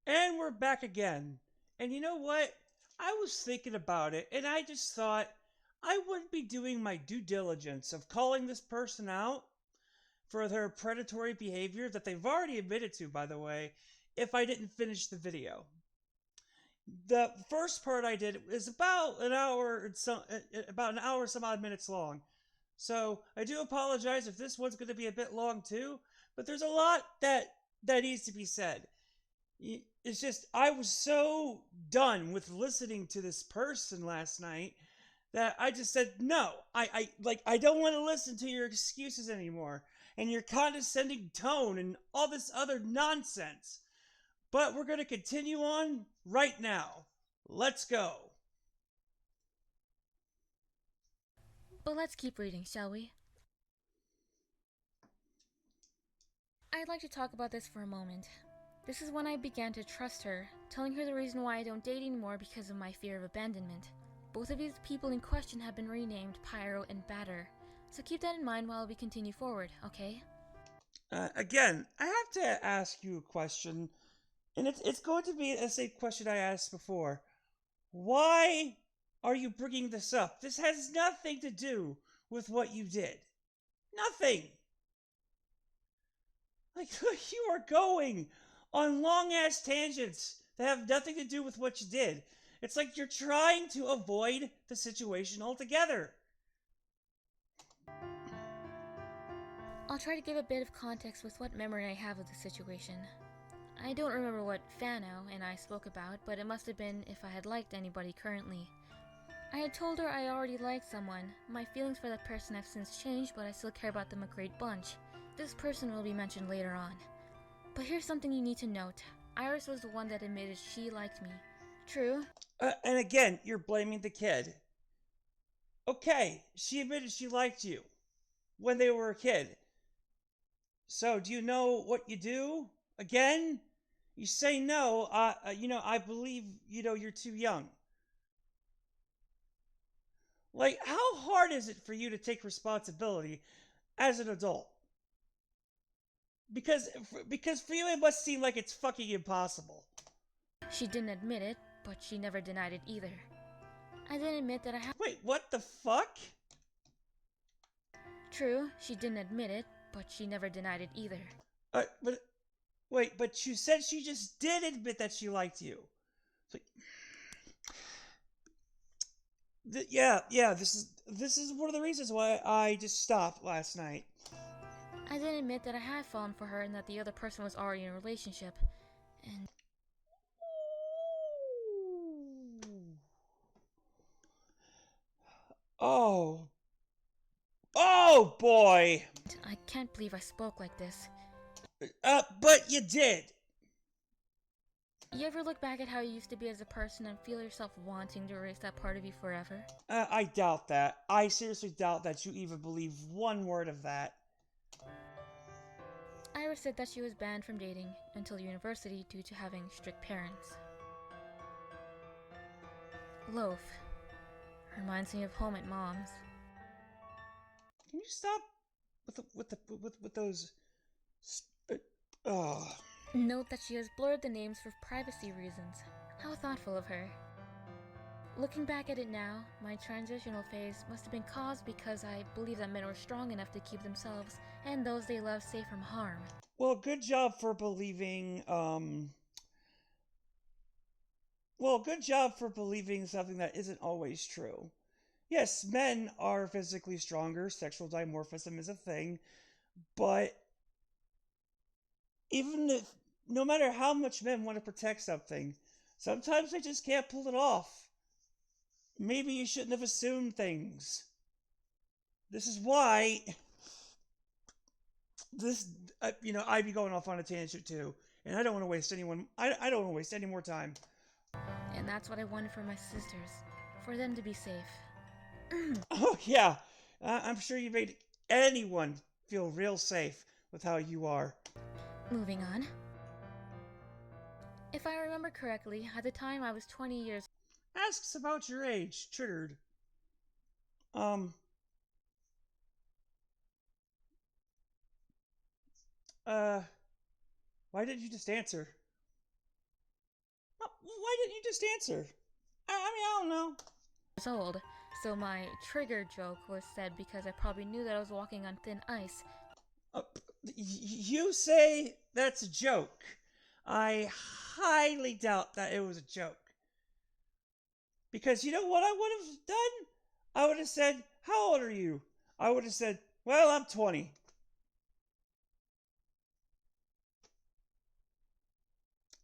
And we're back again. And you know what? I was thinking about it and I just thought I wouldn't be doing my due diligence of calling this person out for their predatory behavior that they've already admitted to, by the way, if I didn't finish the video. The first part I did is about an hour and some odd minutes long. So I do apologize if this one's going to be a bit long too, but there's a lot that needs to be said. It's just I was so done with listening to this person last night that I just said no. I don't want to listen to your excuses anymore and your condescending tone and all this other nonsense. But we're going to continue on right now. Let's go. But let's keep reading, shall we? I'd like to talk about this for a moment. This is when I began to trust her, telling her the reason why I don't date anymore because of my fear of abandonment. Both of these people in question have been renamed Pyro and Batter, so keep that in mind while we continue forward, okay? Again, I have to ask you a question, and it's going to be the same question I asked before. Why are you bringing this up? This has nothing to do with what you did. Nothing. Like, you are going on long ass tangents that have nothing to do with what you did. It's like you're trying to avoid the situation altogether. I'll try to give a bit of context with what memory I have of the situation. I don't remember what Fano and I spoke about, but it must have been if I had liked anybody currently. I had told her I already liked someone. My feelings for that person have since changed, but I still care about them a great bunch. This person will be mentioned later on. But here's something you need to note. Iris was the one that admitted she liked me. True. And again, you're blaming the kid. Okay, she admitted she liked you when they were a kid. So, do you know what you do? Again, you say no. I believe you're too young. Like, how hard is it for you to take responsibility as an adult? Because for you it must seem like it's fucking impossible. She didn't admit it, but she never denied it either. I didn't admit that I had. Wait, what the fuck? True, she didn't admit it, but she never denied it either. But wait, but you said she just did admit that she liked you. So, yeah. This is one of the reasons why I just stopped last night. I didn't admit that I had fallen for her and that the other person was already in a relationship. And Oh, oh boy. I can't believe I spoke like this. But you did. You ever look back at how you used to be as a person and feel yourself wanting to erase that part of you forever? I doubt that. I seriously doubt that you even believe one word of that. Iris said that she was banned from dating until university due to having strict parents. Loaf. Reminds me of home at mom's. Can you stop with those? Oh. Note that she has blurred the names for privacy reasons. How thoughtful of her. Looking back at it now, my transitional phase must have been caused because I believe that men were strong enough to keep themselves and those they love safe from harm. Well, good job for believing. Well, good job for believing something that isn't always true. Yes, men are physically stronger. Sexual dimorphism is a thing, but even if, no matter how much men want to protect something, sometimes they just can't pull it off. Maybe you shouldn't have assumed things. This is why I'd be going off on a tangent too, and I don't want to waste I don't want to waste any more time. And that's what I wanted for my sisters, for them to be safe. Oh yeah, I'm sure you made anyone feel real safe with how you are. Moving on. If I remember correctly, at the time I was 20 years. Asks about your age, triggered. Um. Uh. Why didn't you just answer? why didn't you just answer? I don't know. Years old, so my trigger joke was said because I probably knew that I was walking on thin ice. You say that's a joke. I highly doubt that it was a joke. Because you know what I would have done? I would have said, how old are you? I would have said, well, I'm 20.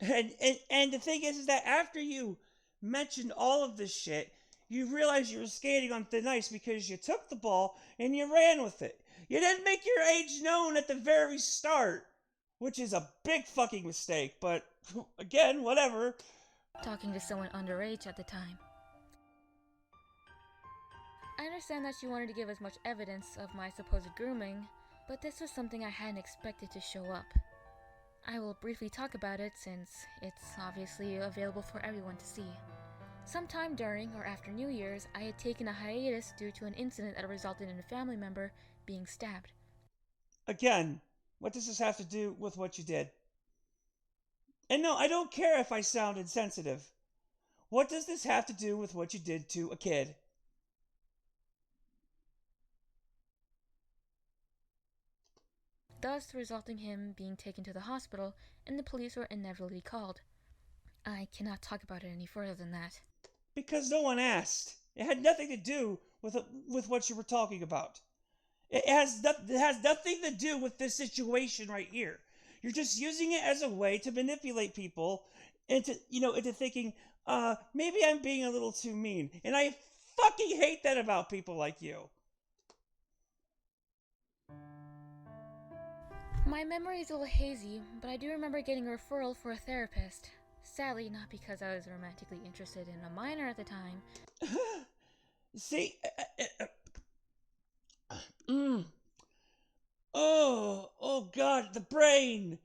And the thing is that after you mentioned all of this shit, you realized you were skating on thin ice because you took the ball and you ran with it. You didn't make your age known at the very start, which is a big fucking mistake, but again, whatever. Talking to someone underage at the time. I understand that you wanted to give as much evidence of my supposed grooming, but this was something I hadn't expected to show up. I will briefly talk about it since it's obviously available for everyone to see. Sometime during or after New Year's, I had taken a hiatus due to an incident that resulted in a family member being stabbed. Again, what does this have to do with what you did? And no, I don't care if I sound insensitive. What does this have to do with what you did to a kid? Thus resulting him being taken to the hospital and the police were inevitably called. I cannot talk about it any further than that. Because no one asked. It had nothing to do with what you were talking about. It has nothing to do with this situation right here. You're just using it as a way to manipulate people into thinking, maybe I'm being a little too mean. And I fucking hate that about people like you. My memory is a little hazy, but I do remember getting a referral for a therapist. Sadly, not because I was romantically interested in a minor at the time. See, oh God, the brain.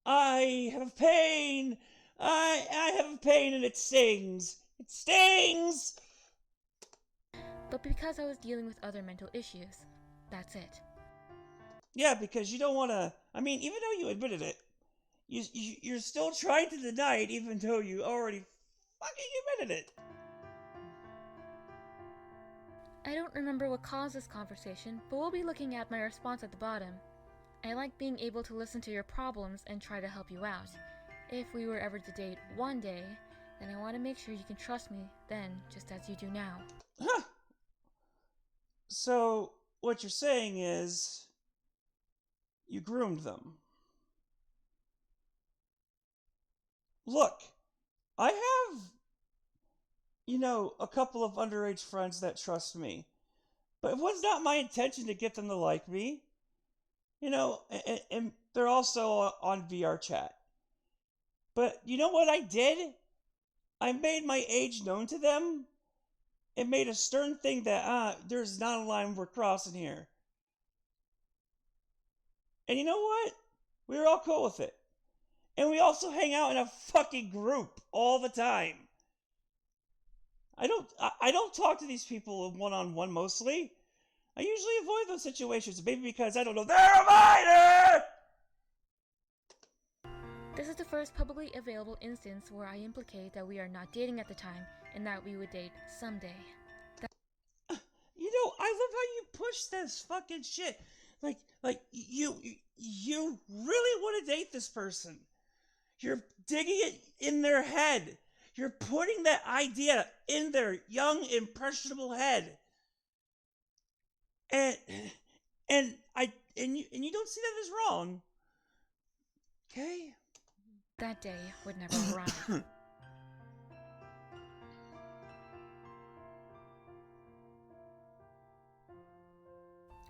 I have a pain. I have a pain and it stings. It stings! But because I was dealing with other mental issues, that's it. Yeah, because you don't want to. I mean, even though you admitted it, you're still trying to deny it, even though you already fucking admitted it. I don't remember what caused this conversation, but we'll be looking at my response at the bottom. I like being able to listen to your problems and try to help you out. If we were ever to date one day, then I want to make sure you can trust me then, just as you do now. Huh. So, what you're saying is, you groomed them. Look, I have, a couple of underage friends that trust me. But it was not my intention to get them to like me. And they're also on VR chat. But you know what I did? I made my age known to them. It made a stern thing that, there's not a line we're crossing here. And you know what? We were all cool with it. And we also hang out in a fucking group all the time. I don't talk to these people one-on-one mostly. I usually avoid those situations, maybe because I don't know, they're a minor! This is the first publicly available instance where I implicate that we are not dating at the time and that we would date someday. I love how you push this fucking shit. Like you really want to date this person. You're digging it in their head. You're putting that idea in their young, impressionable head. And you don't see that as wrong. Okay? That day would never arrive.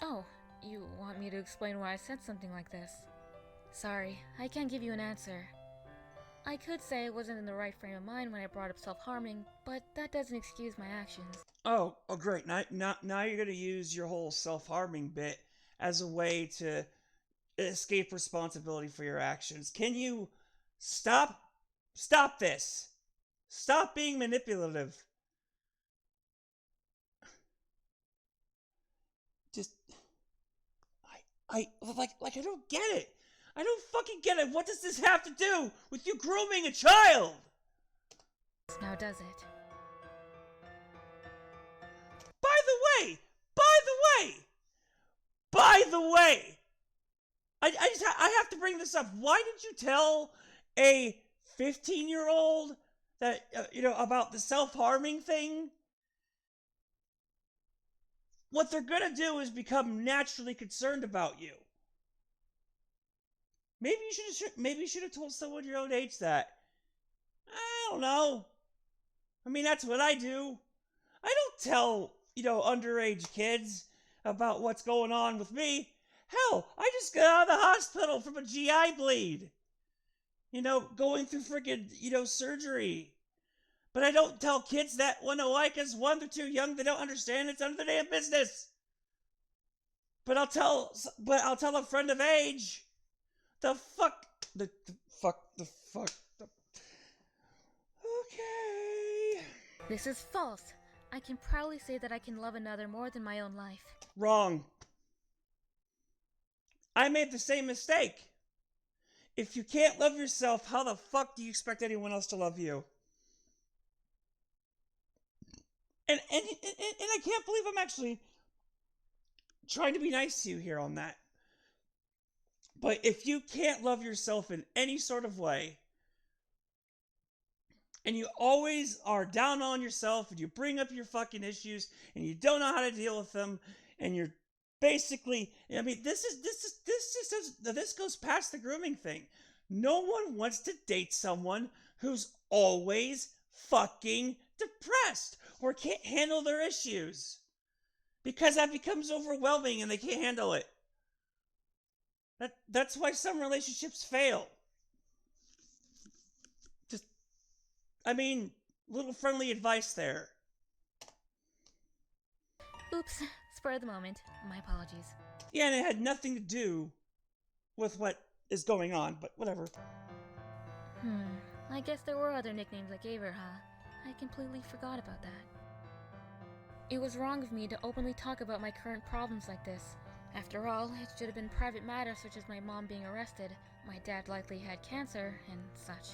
Oh, you want me to explain why I said something like this? Sorry, I can't give you an answer. I could say I wasn't in the right frame of mind when I brought up self-harming, but that doesn't excuse my actions. Oh, great. Now you're going to use your whole self-harming bit as a way to escape responsibility for your actions. Can you stop this? Stop being manipulative. Just, I don't get it. I don't fucking get it. What does this have to do with you grooming a child? Now does it? By the way, by the way, by the way, I have to bring this up. Why did you tell a 15-year-old that, about the self-harming thing? What they're going to do is become naturally concerned about you. Maybe you should have told someone your own age that. I don't know. I mean, that's what I do. I don't tell, underage kids about what's going on with me. Hell, I just got out of the hospital from a GI bleed. Going through freaking, surgery. But I don't tell kids that. Why? Because one, they're too young. They don't understand. It's none of their damn business. But I'll tell a friend of age. The fuck. Okay. This is false. I can proudly say that I can love another more than my own life. Wrong. I made the same mistake. If you can't love yourself, how the fuck do you expect anyone else to love you? And I can't believe I'm actually trying to be nice to you here on that. But if you can't love yourself in any sort of way, and you always are down on yourself, and you bring up your fucking issues, and you don't know how to deal with them, and you're basically, this goes past the grooming thing. No one wants to date someone who's always fucking depressed or can't handle their issues, because that becomes overwhelming and they can't handle it. That's why some relationships fail. Little friendly advice there. Oops, spur of the moment. My apologies. Yeah, and it had nothing to do with what is going on, but whatever. I guess there were other nicknames I gave her, huh? I completely forgot about that. It was wrong of me to openly talk about my current problems like this. After all, it should have been private matters such as my mom being arrested, my dad likely had cancer, and such.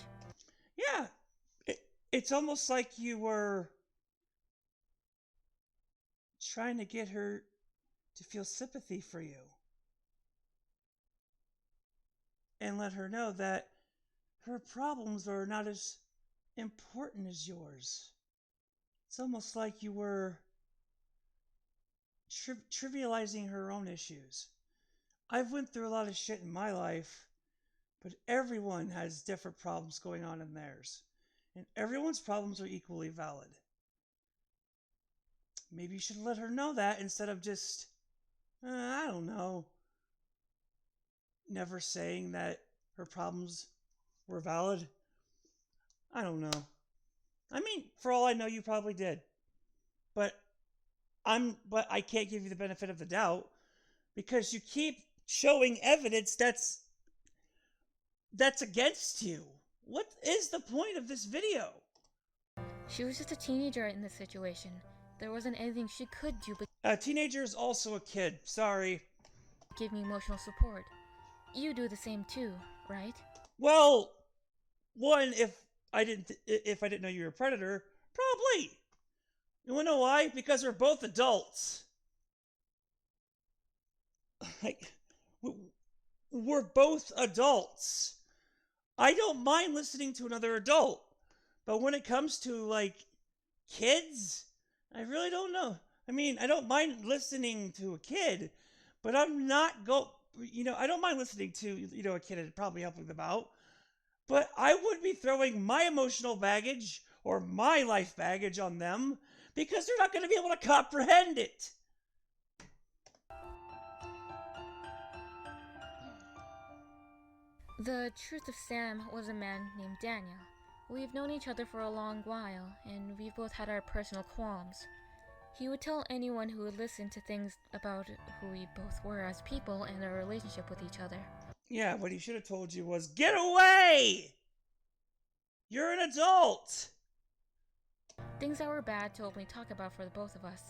Yeah, it's almost like you were trying to get her to feel sympathy for you. And let her know that her problems are not as important as yours. It's almost like you were trivializing her own issues. I've went through a lot of shit in my life, but everyone has different problems going on in theirs. And everyone's problems are equally valid. Maybe you should let her know that instead of just, I don't know, never saying that her problems were valid. I don't know. For all I know, you probably did. But I can't give you the benefit of the doubt because you keep showing evidence that's against you. What is the point of this video? She was just a teenager in this situation. There wasn't anything she could do but A teenager is also a kid. Sorry. give me emotional support. You do the same too, right? Well, one, if I didn't know you were a predator, probably. You wanna know why? Because we're both adults. We're both adults. I don't mind listening to another adult, but when it comes to kids, I really don't know. I don't mind listening to a kid, but I'm not I don't mind listening to a kid and probably helping them out, but I wouldn't be throwing my emotional baggage or my life baggage on them because they're not going to be able to comprehend it. The truth of Sam was a man named Daniel. We've known each other for a long while, and we've both had our personal qualms. He would tell anyone who would listen to things about who we both were as people and our relationship with each other. Yeah, what he should have told you was, get away! You're an adult! Things that were bad to openly talk about for the both of us.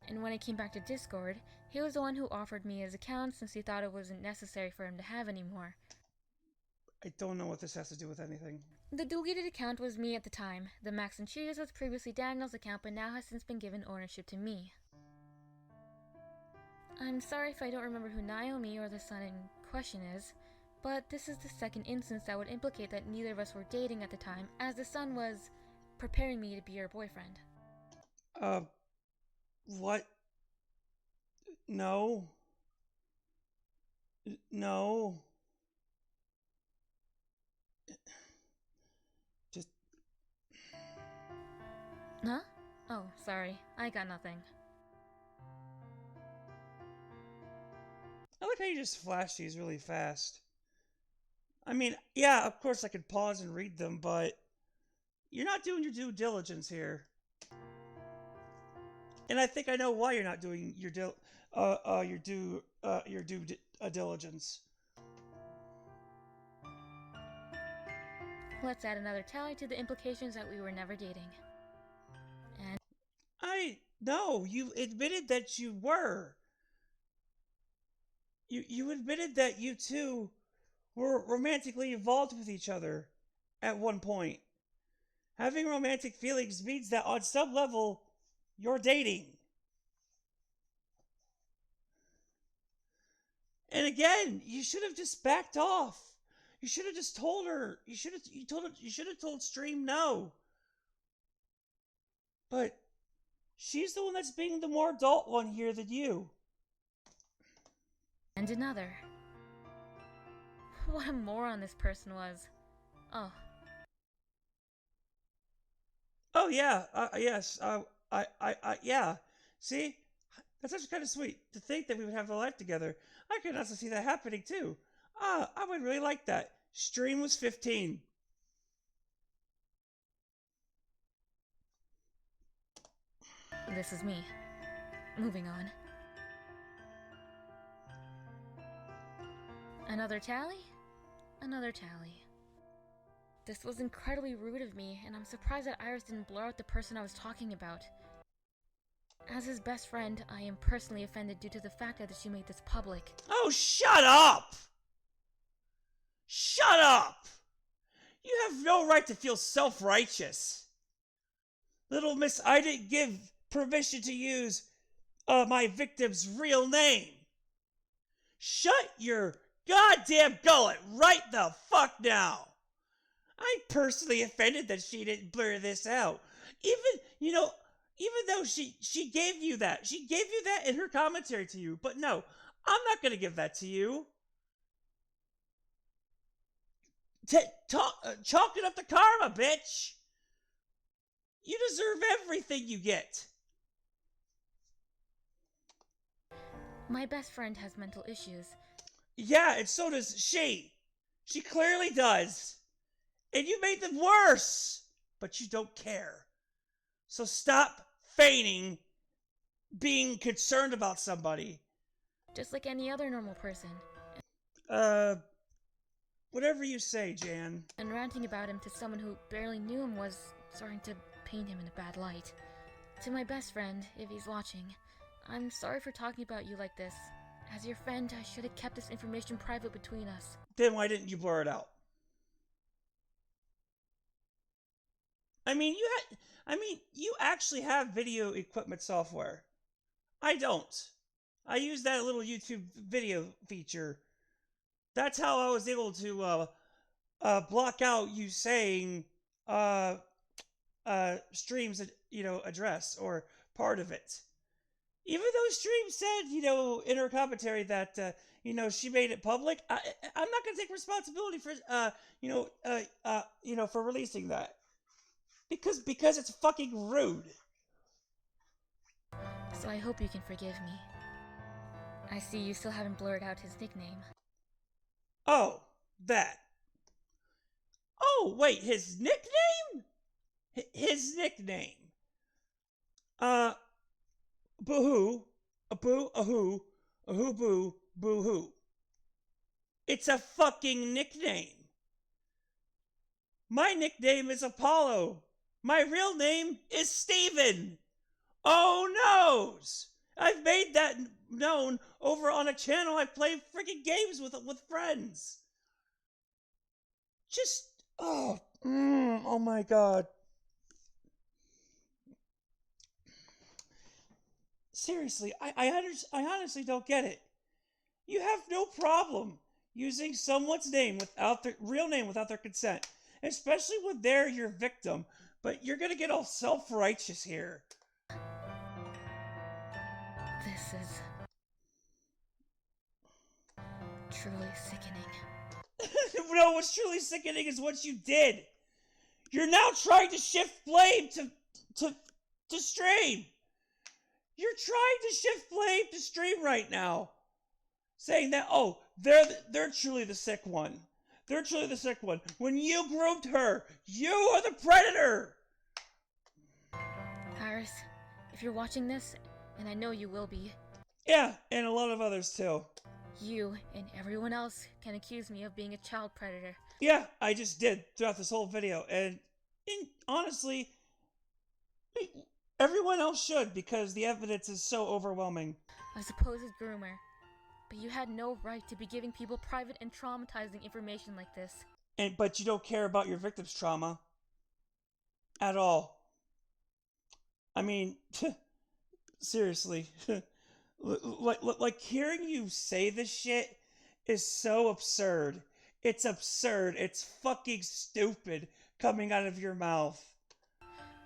And when I came back to Discord, he was the one who offered me his account since he thought it wasn't necessary for him to have anymore. I don't know what this has to do with anything. The deleted account was me at the time. The Max and Cheers was previously Daniel's account, but now has since been given ownership to me. I'm sorry if I don't remember who Naomi or the son in question is, but this is the second instance that would implicate that neither of us were dating at the time, as the son was preparing me to be your boyfriend. What? No. No. Just... Huh? Oh, sorry. I got nothing. I like how you just flash these really fast. I mean, yeah, of course I could pause and read them, but you're not doing your due diligence here. And I think I know why you're not doing your due diligence. Let's add another tally to the implications that we were never dating. And No, you admitted that you were. You admitted that you two were romantically involved with each other at one point. Having romantic feelings means that on some level, you're dating. And again, you should have just backed off. You should have just told her. You should have told Stream no. But she's the one that's being the more adult one here than you. and another. What a moron this person was. Oh. Oh yeah. Yes. Yeah. See, that's actually kind of sweet to think that we would have a life together. I could also see that happening too. I would really like that. Stream was 15. This is me. Moving on. Another tally? Another tally. This was incredibly rude of me, and I'm surprised that Iris didn't blur out the person I was talking about. As his best friend, I am personally offended due to the fact that she made this public. Oh, shut up! Shut up! You have no right to feel self-righteous. Little miss, I didn't give permission to use my victim's real name. Shut your goddamn gullet right the fuck now. I'm personally offended that she didn't blur this out. Even though she gave you that. She gave you that in her commentary to you. But no, I'm not going to give that to you. Chalk it up to karma, bitch. You deserve everything you get. My best friend has mental issues. Yeah, and so does she. She clearly does. And you made them worse. But you don't care. So stop feigning being concerned about somebody. Just like any other normal person. Whatever you say, Jan. And ranting about him to someone who barely knew him was starting to paint him in a bad light. To my best friend, if he's watching, I'm sorry for talking about you like this. As your friend, I should have kept this information private between us. Then why didn't you blur it out? I mean, you actually have video equipment software. I don't. I use that little YouTube video feature. That's how I was able to block out you saying Stream's address or part of it. Even though Stream said in her commentary that she made it public, I'm not gonna take responsibility for for releasing that because it's fucking rude. So I hope you can forgive me. I see you still haven't blurred out his nickname. Oh, that. Oh, wait, his nickname? His nickname. Boo-hoo, a-boo, a-hoo, a-hoo-boo, boo-hoo. It's a fucking nickname. My nickname is Apollo. My real name is Steven. Oh, noes. I've made that known over on a channel I play freaking games with friends. just, oh my God. Seriously, I honestly don't get it. You have no problem using someone's name without their real name without their consent, especially when they're your victim. But you're gonna get all self-righteous here. This is truly sickening. No, what's truly sickening is what you did. You're now trying to shift blame to Stream. You're trying to shift blame to Stream right now, saying that they're truly the sick one. They're truly the sick one. When you groomed her, you are the predator. Harris, if you're watching this, and I know you will be, Yeah, and a lot of others too. you and everyone else can accuse me of being a child predator. Yeah, I just did throughout this whole video, and honestly, everyone else should, because the evidence is so overwhelming. A supposed groomer. But you had no right to be giving people private and traumatizing information like this. But you don't care about your victim's trauma at all. I mean, seriously, like hearing you say this shit is so absurd. It's absurd. It's fucking stupid coming out of your mouth.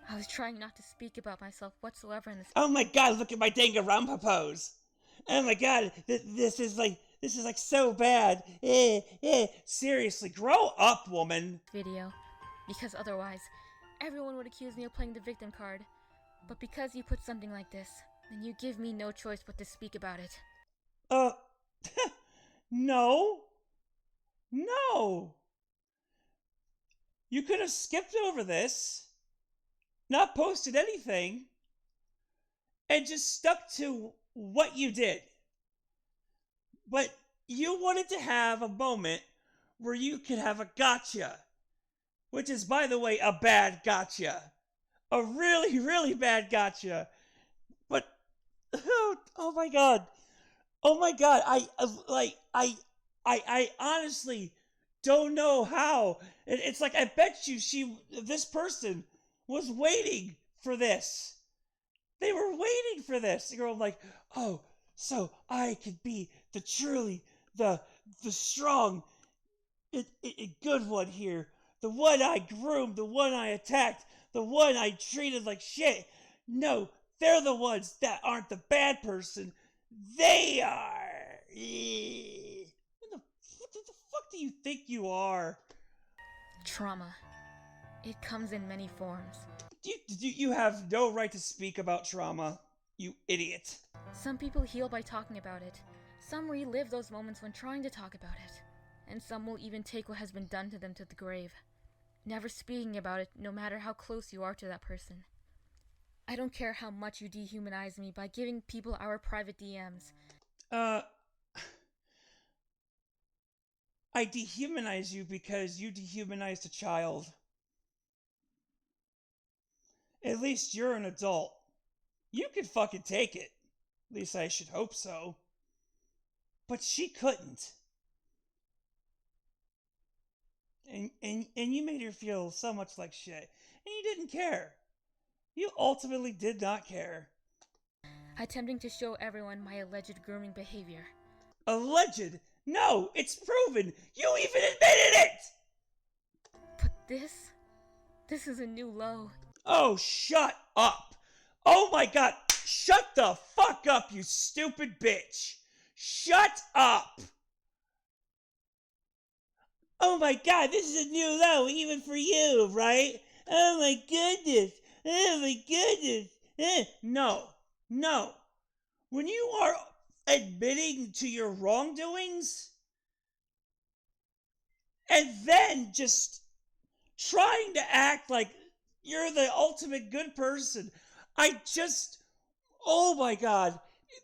I was trying not to speak about myself whatsoever in this. Oh my God! Look at my dangarumpa pose. Oh my God! This is like so bad. Seriously, grow up, woman. Video, because otherwise, everyone would accuse me of playing the victim card. But because you put something like this, then you give me no choice but to speak about it. No. No. You could have skipped over this, not posted anything, and just stuck to what you did. But you wanted to have a moment where you could have a gotcha, which is, by the way, a bad gotcha. A really, really bad gotcha. But, oh my God. Oh my God. I honestly don't know how. It's like, I bet you this person was waiting for this. They were waiting for this. You're like, oh, so I could be the strong, good one here. The one I groomed, the one I attacked, the one I treated like shit. No, they're the ones that aren't the bad person. They are. What the fuck do you think you are? Trauma. It comes in many forms. You have no right to speak about trauma, you idiot. Some people heal by talking about it. Some relive those moments when trying to talk about it. And some will even take what has been done to them to the grave, never speaking about it, no matter how close you are to that person. I don't care how much you dehumanize me by giving people our private DMs. I dehumanize you because you dehumanized a child. At least you're an adult. You could fucking take it. At least I should hope so. But she couldn't. And you made her feel so much like shit. And you didn't care. You ultimately did not care. Attempting to show everyone my alleged grooming behavior. Alleged? No, it's proven. You even admitted it! But this is a new low. Oh, shut up. Oh my God. Shut the fuck up, you stupid bitch. Shut up. Oh my God, this is a new low even for you, right? Oh my goodness. Oh my goodness. No. When you are admitting to your wrongdoings and then just trying to act like you're the ultimate good person, oh my God,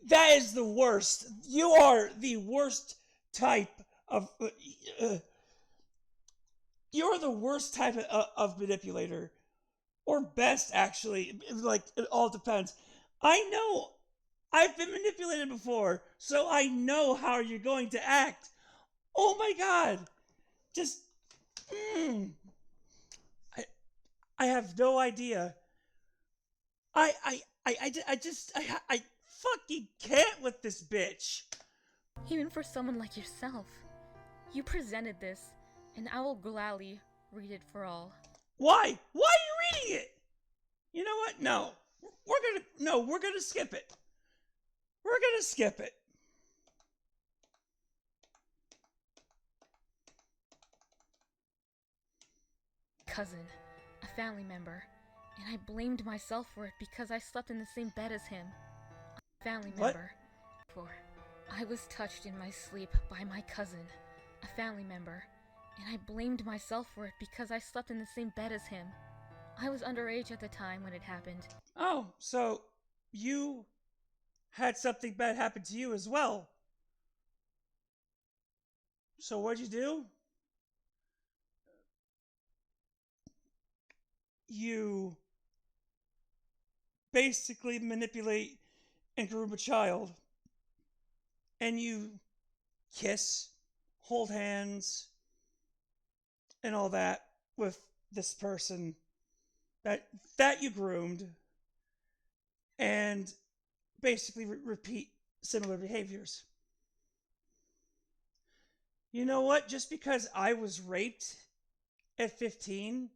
that is the worst. You are the worst type of, you're the worst type of manipulator. Or best, actually. Like, it all depends. I know. I've been manipulated before, so I know how you're going to act. Oh my God. Just... I I have no idea. I fucking can't with this bitch. Even for someone like yourself. You presented this, and I will gladly read it for all. Why? Why are you reading it? You know what? No. We're gonna skip it. We're gonna skip it. Cousin, a family member, and I blamed myself for it because I slept in the same bed as him. A family What? member. For I was touched in my sleep by my cousin, a family member, and I blamed myself for it because I slept in the same bed as him. I was underage at the time when it happened. Oh, so you had something bad happen to you as well. So what'd you do? You basically manipulate and groom a child. And you kiss, hold hands, and all that with this person that you groomed, and basically repeat similar behaviors. You know what? Just because I was raped at 15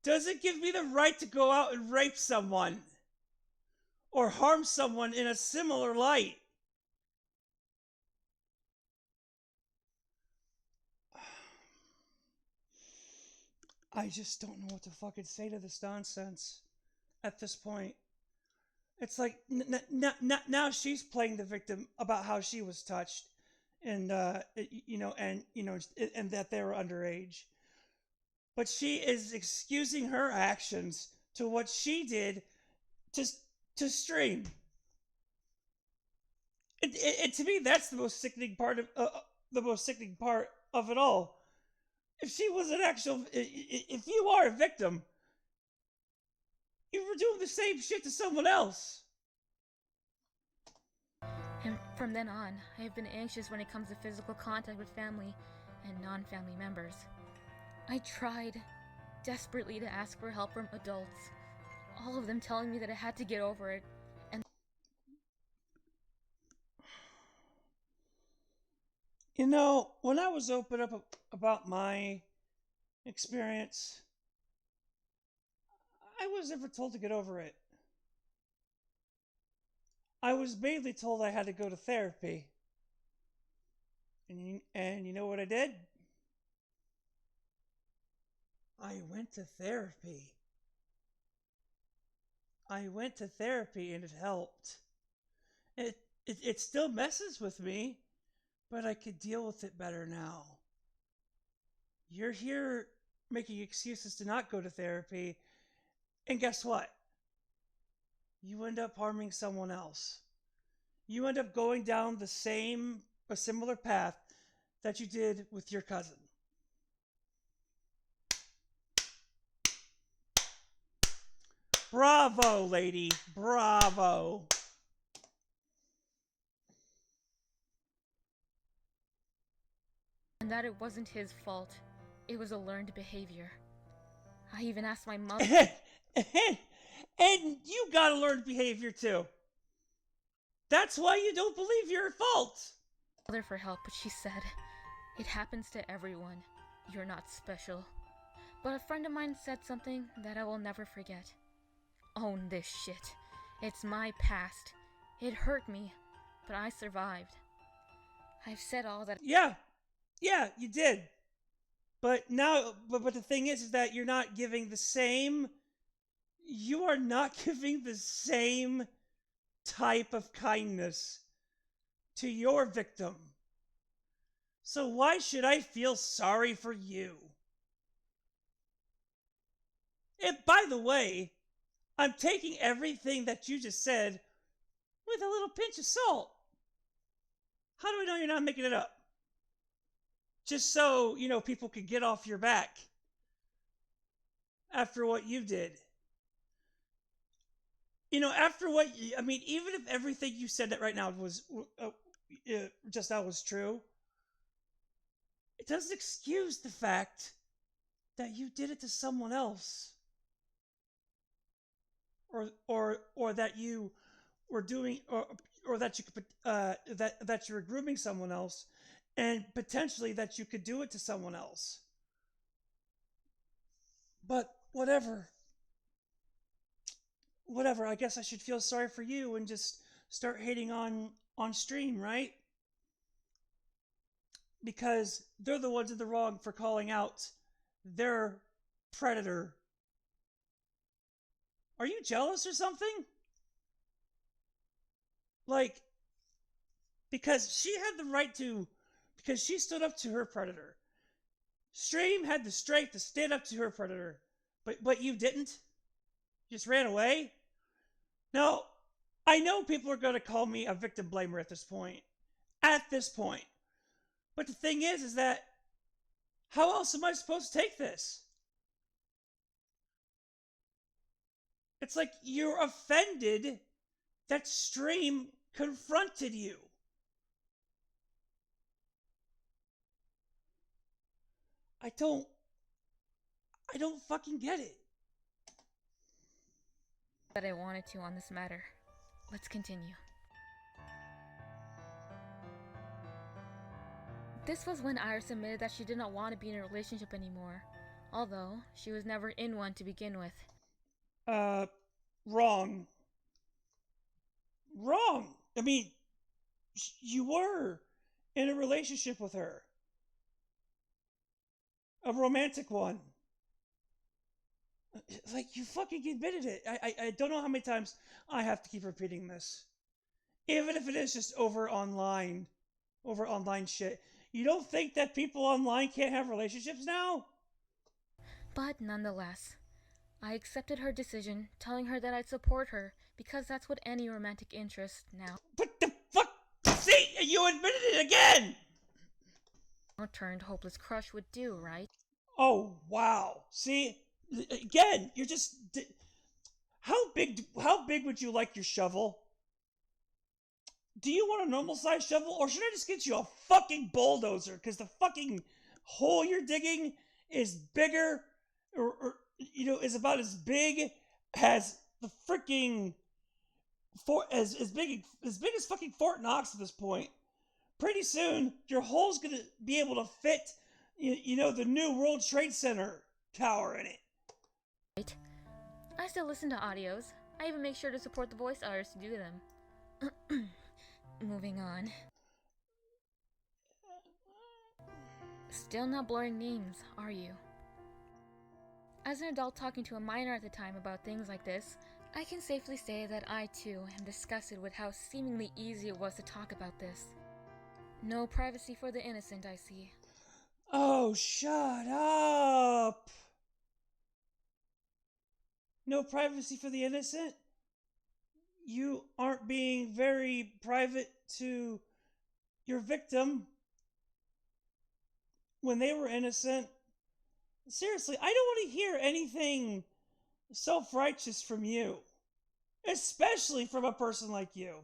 doesn't give me the right to go out and rape someone or harm someone in a similar light. I just don't know what to fucking say to this nonsense at this point. It's like now she's playing the victim about how she was touched, and and that they were underage. But she is excusing her actions to what she did to stream. And to me, that's the most sickening part of it all. If she was an actual, if you are a victim, you were doing the same shit to someone else. And from then on, I have been anxious when it comes to physical contact with family and non-family members. I tried desperately to ask for help from adults, all of them telling me that I had to get over it. And you know, when I was open up about my experience, I was never told to get over it. I was mainly told I had to go to therapy. And you know what I did? I went to therapy. I went to therapy and it helped. It still messes with me, but I could deal with it better now. You're here making excuses to not go to therapy, and guess what? You end up harming someone else. You end up going down a similar path that you did with your cousin. Bravo, lady. Bravo. that it wasn't his fault. It was a learned behavior. I even asked my mother. And you gotta learn behavior too. That's why you don't believe you're at fault. For help, but she said, "It happens to everyone. You're not special." But a friend of mine said something that I will never forget. Own this shit. It's my past. It hurt me, but I survived. I've said all that. Yeah, you did. But now, but the thing is that you're not giving the same. You are not giving the same type of kindness to your victim. So why should I feel sorry for you? And by the way, I'm taking everything that you just said with a little pinch of salt. How do I know you're not making it up? Just so, people could get off your back after what you did. After what, even if everything you said that right now was just now was true, it doesn't excuse the fact that you did it to someone else, or that you were doing, or that you could that you were grooming someone else, and potentially that you could do it to someone else. But whatever. I guess I should feel sorry for you and just start hating on stream, right? Because they're the ones in the wrong for calling out their predator. Are you jealous or something? Like, because she had the right to, because she stood up to her predator. Stream had the strength to stand up to her predator, but you didn't. You just ran away. Now, I know people are going to call me a victim blamer at this point. At this point. But the thing is that how else am I supposed to take this? It's like you're offended that Stream confronted you. I don't fucking get it. That I wanted to on this matter. Let's continue. This was when Iris admitted that she did not want to be in a relationship anymore, although she was never in one to begin with. Wrong. Wrong. I mean, you were in a relationship with her. A romantic one. Like, you fucking admitted it. I don't know how many times I have to keep repeating this. Even if it is just over online shit. You don't think that people online can't have relationships now? But nonetheless, I accepted her decision, telling her that I'd support her, because that's what any romantic interest now... What the fuck? See? You admitted it again! ...turned hopeless crush would do, right? Oh, wow. See? Again, you're just... How big would you like your shovel? Do you want a normal size shovel, or should I just get you a fucking bulldozer? Because the fucking hole you're digging is bigger, or is about as big as the freaking as big as fucking Fort Knox at this point. Pretty soon, your hole's gonna be able to fit, the new World Trade Center tower in it. Right. I still listen to audios. I even make sure to support the voice artists to do them. Moving on. Still not blurring names, are you? As an adult talking to a minor at the time about things like this, I can safely say that I too am disgusted with how seemingly easy it was to talk about this. No privacy for the innocent, I see. Oh, shut up! No privacy for the innocent? You aren't being very private to your victim when they were innocent. Seriously, I don't want to hear anything self-righteous from you, especially from a person like you.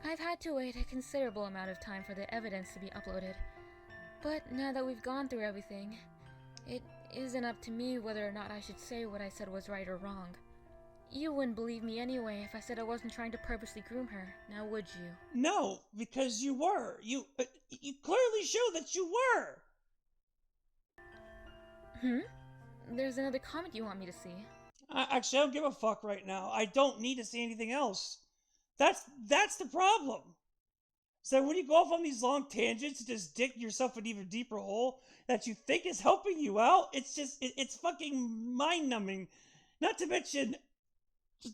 I've had to wait a considerable amount of time for the evidence to be uploaded, but now that we've gone through everything, it isn't up to me whether or not I should say what I said was right or wrong. You wouldn't believe me anyway if I said I wasn't trying to purposely groom her, now would you? No, because you were. You clearly show that you were. There's another comment you want me to see. Actually, I don't give a fuck right now. I don't need to see anything else. That's the problem. So when you go off on these long tangents and just dig yourself an even deeper hole that you think is helping you out, it's fucking mind-numbing. Not to mention,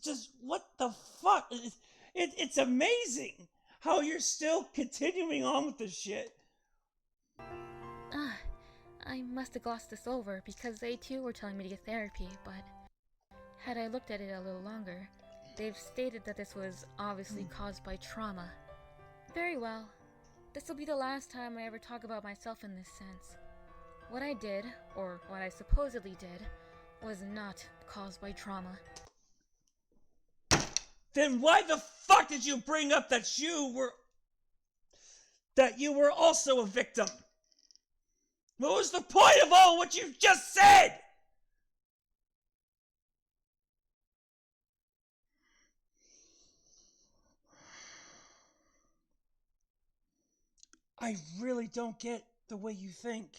just what the fuck? It's amazing how you're still continuing on with this shit. I must have glossed this over because they too were telling me to get therapy, but had I looked at it a little longer, they've stated that this was obviously caused by trauma. Very well. This will be the last time I ever talk about myself in this sense. What I did, or what I supposedly did, was not caused by trauma. Then why the fuck did you bring up that you were also a victim? What was the point of all what you just said? I really don't get the way you think.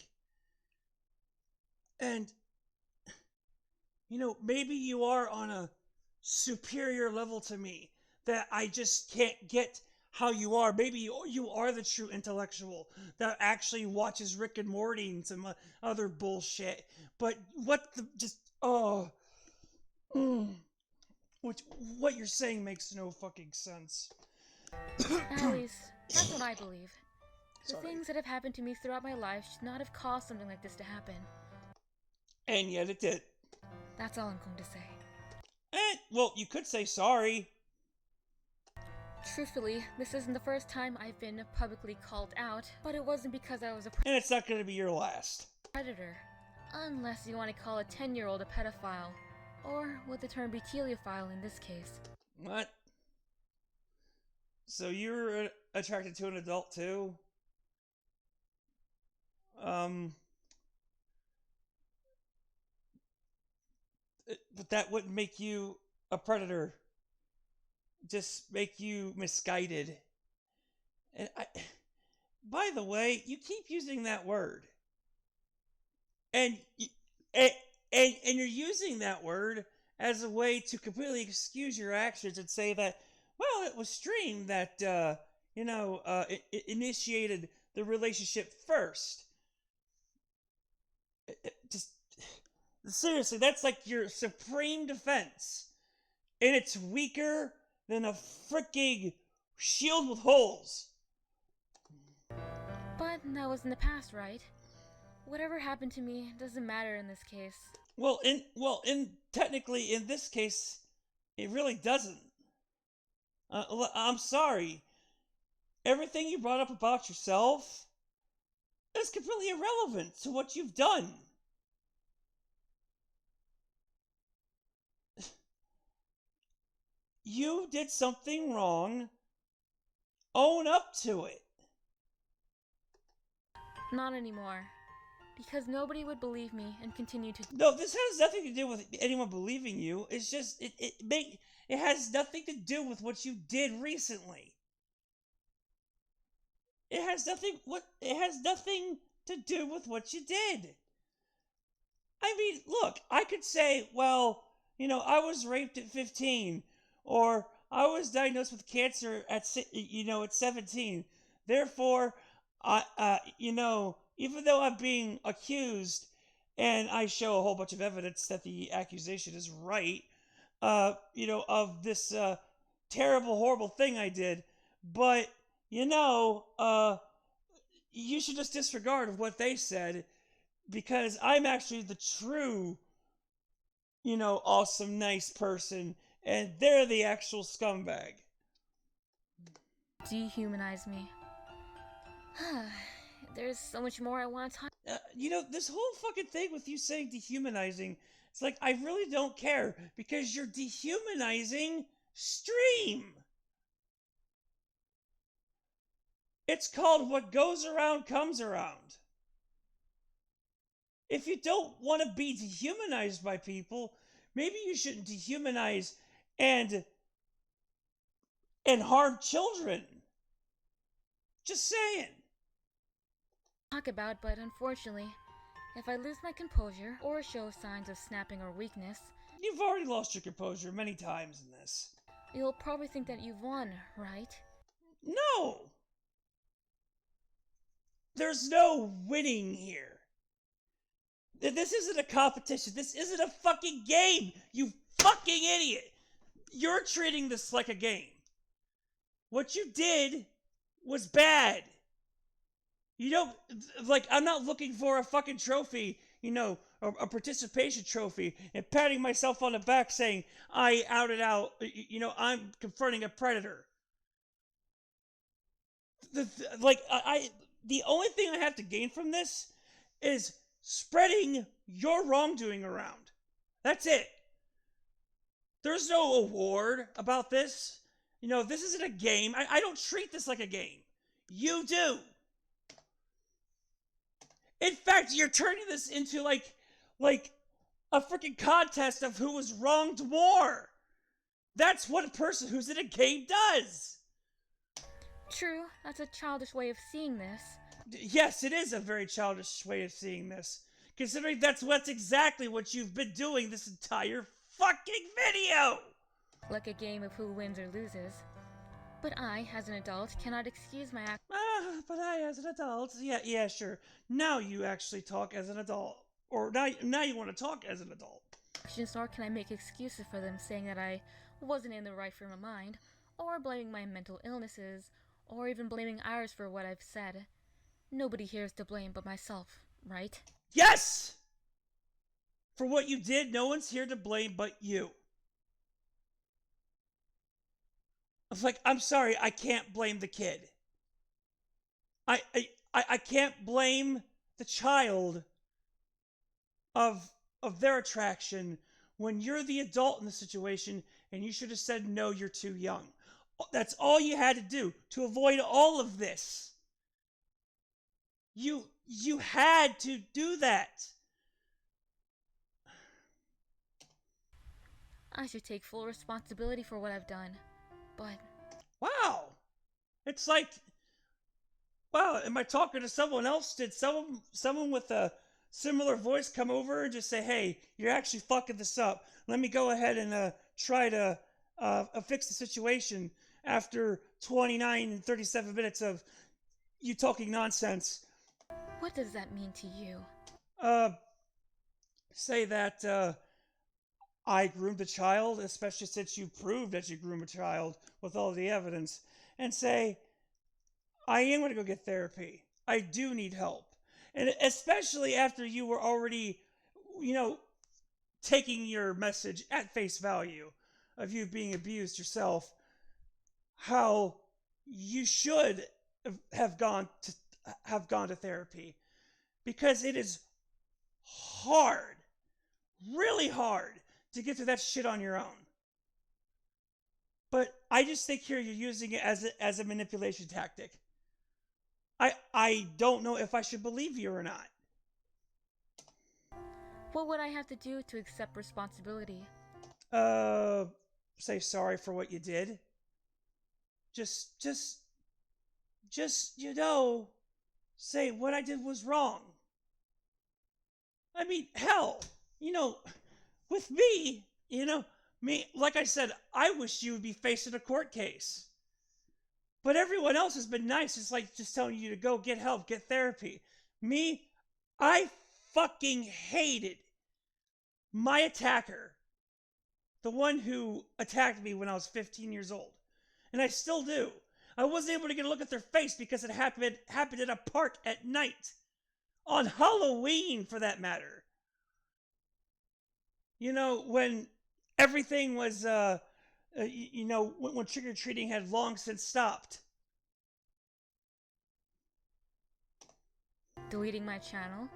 And, maybe you are on a superior level to me that I just can't get how you are. Maybe you are the true intellectual that actually watches Rick and Morty and some other bullshit. But what you're saying makes no fucking sense. At least, that's what I believe. The Sorry. things that have happened to me throughout my life should not have caused something like this to happen. And yet it did. That's all I'm going to say. Well, you could say sorry. Truthfully, this isn't the first time I've been publicly called out, but it wasn't because I was a And it's not going to be your last. predator. Unless you want to call a 10-year-old a pedophile. Or would the term be teleophile in this case? What? So you're attracted to an adult too? But that wouldn't make you a predator. Just make you misguided. And by the way, you keep using that word. And you're using that word as a way to completely excuse your actions and say that, well, it was Stream that, it initiated the relationship first. Just, seriously, that's like your supreme defense. And it's weaker than a freaking shield with holes. But that was in the past, right? Whatever happened to me doesn't matter in this case. Well, technically, in this case, it really doesn't. I'm sorry. Everything you brought up about yourself is completely irrelevant to what you've done. You did something wrong. Own up to it. Not anymore. Because nobody would believe me and continue to... No, this has nothing to do with anyone believing you. It's just, it has nothing to do with what you did recently. It has nothing to do with what you did. I mean, look, I could say, well, I was raped at 15, or I was diagnosed with cancer at 17. Therefore, even though I'm being accused and I show a whole bunch of evidence that the accusation is right, of this terrible, horrible thing I did, but, you should just disregard what they said, because I'm actually the true, awesome, nice person, and they're the actual scumbag. Dehumanize me. There's so much more I want to talk. This whole fucking thing with you saying dehumanizing, it's like, I really don't care, because you're dehumanizing Stream. It's called what goes around comes around. If you don't want to be dehumanized by people, maybe you shouldn't dehumanize and harm children. Just saying. Talk about, but unfortunately, if I lose my composure or show signs of snapping or weakness, You've already lost your composure many times in this. you'll probably think that you've won, right? No! There's no winning here. This isn't a competition. This isn't a fucking game, you fucking idiot. You're treating this like a game. What you did was bad. I'm not looking for a fucking trophy, a participation trophy, and patting myself on the back saying, I outed out, I'm confronting a predator. The only thing I have to gain from this is spreading your wrongdoing around. That's it. There's no award about this. This isn't a game. I don't treat this like a game. You do. In fact, you're turning this into like a freaking contest of who was wronged more. That's what a person who's in a game does. True, that's a childish way of seeing this. Yes, it is a very childish way of seeing this, considering that's exactly what you've been doing this entire fucking video. Like a game of who wins or loses. But I, as an adult, cannot excuse my But I, as an adult, yeah, sure. Now you actually talk as an adult, or now you want to talk as an adult. actions, nor can I make excuses for them saying that I wasn't in the right frame of mind, or blaming my mental illnesses, or even blaming ours for what I've said. Nobody here is to blame but myself, right? Yes! For what you did, no one's here to blame but you. It's like, I'm sorry, I can't blame the kid. I can't blame the child of their attraction when you're the adult in the situation and you should have said no, you're too young. That's all you had to do to avoid all of this. You had to do that. I should take full responsibility for what I've done, but Wow. It's like, wow, am I talking to someone else? Did someone with a similar voice come over and just say, hey, you're actually fucking this up. Let me go ahead and try to fix the situation after 29 and 37 minutes of you talking nonsense. what does that mean to you? Say that I groomed a child, especially since you proved that you groomed a child with all the evidence, and say, I am going to go get therapy. I do need help. And especially after you were already, taking your message at face value of you being abused yourself, how you should have gone to therapy, because it is hard, really hard to get to that shit on your own. But I just think here you're using it as a manipulation tactic. I don't know if I should believe you or not. What would I have to do to accept responsibility? Say sorry for what you did. Just say what I did was wrong. I mean, hell, with me, like I said, I wish you would be facing a court case. But everyone else has been nice. It's like just telling you to go get help, get therapy. Me, I fucking hated my attacker. The one who attacked me when I was 15 years old. And I still do. I wasn't able to get a look at their face because it happened at a park at night. On Halloween, for that matter. When everything was, when trick-or-treating had long since stopped. Deleting my channel?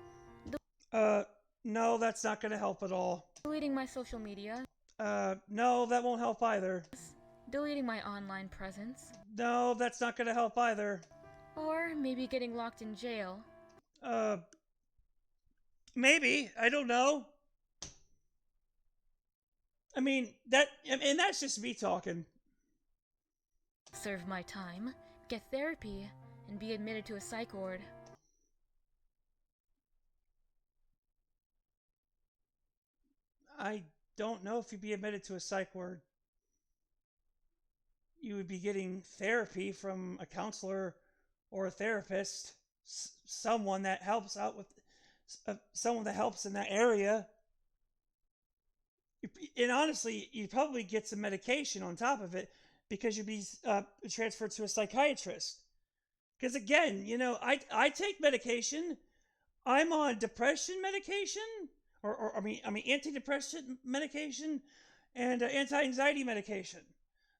No, that's not going to help at all. Deleting my social media? No, that won't help either. Deleting my online presence? No, that's not going to help either. Or maybe getting locked in jail? Maybe. I don't know. I mean, that's just me talking. Serve my time, get therapy, and be admitted to a psych ward. I don't know if you'd be admitted to a psych ward. You would be getting therapy from a counselor or a therapist, someone that helps out with, someone that helps in that area. And honestly, you'd probably get some medication on top of it because you'd be transferred to a psychiatrist. Because again, I take medication. I'm on depression medication, or antidepressant medication and anti-anxiety medication.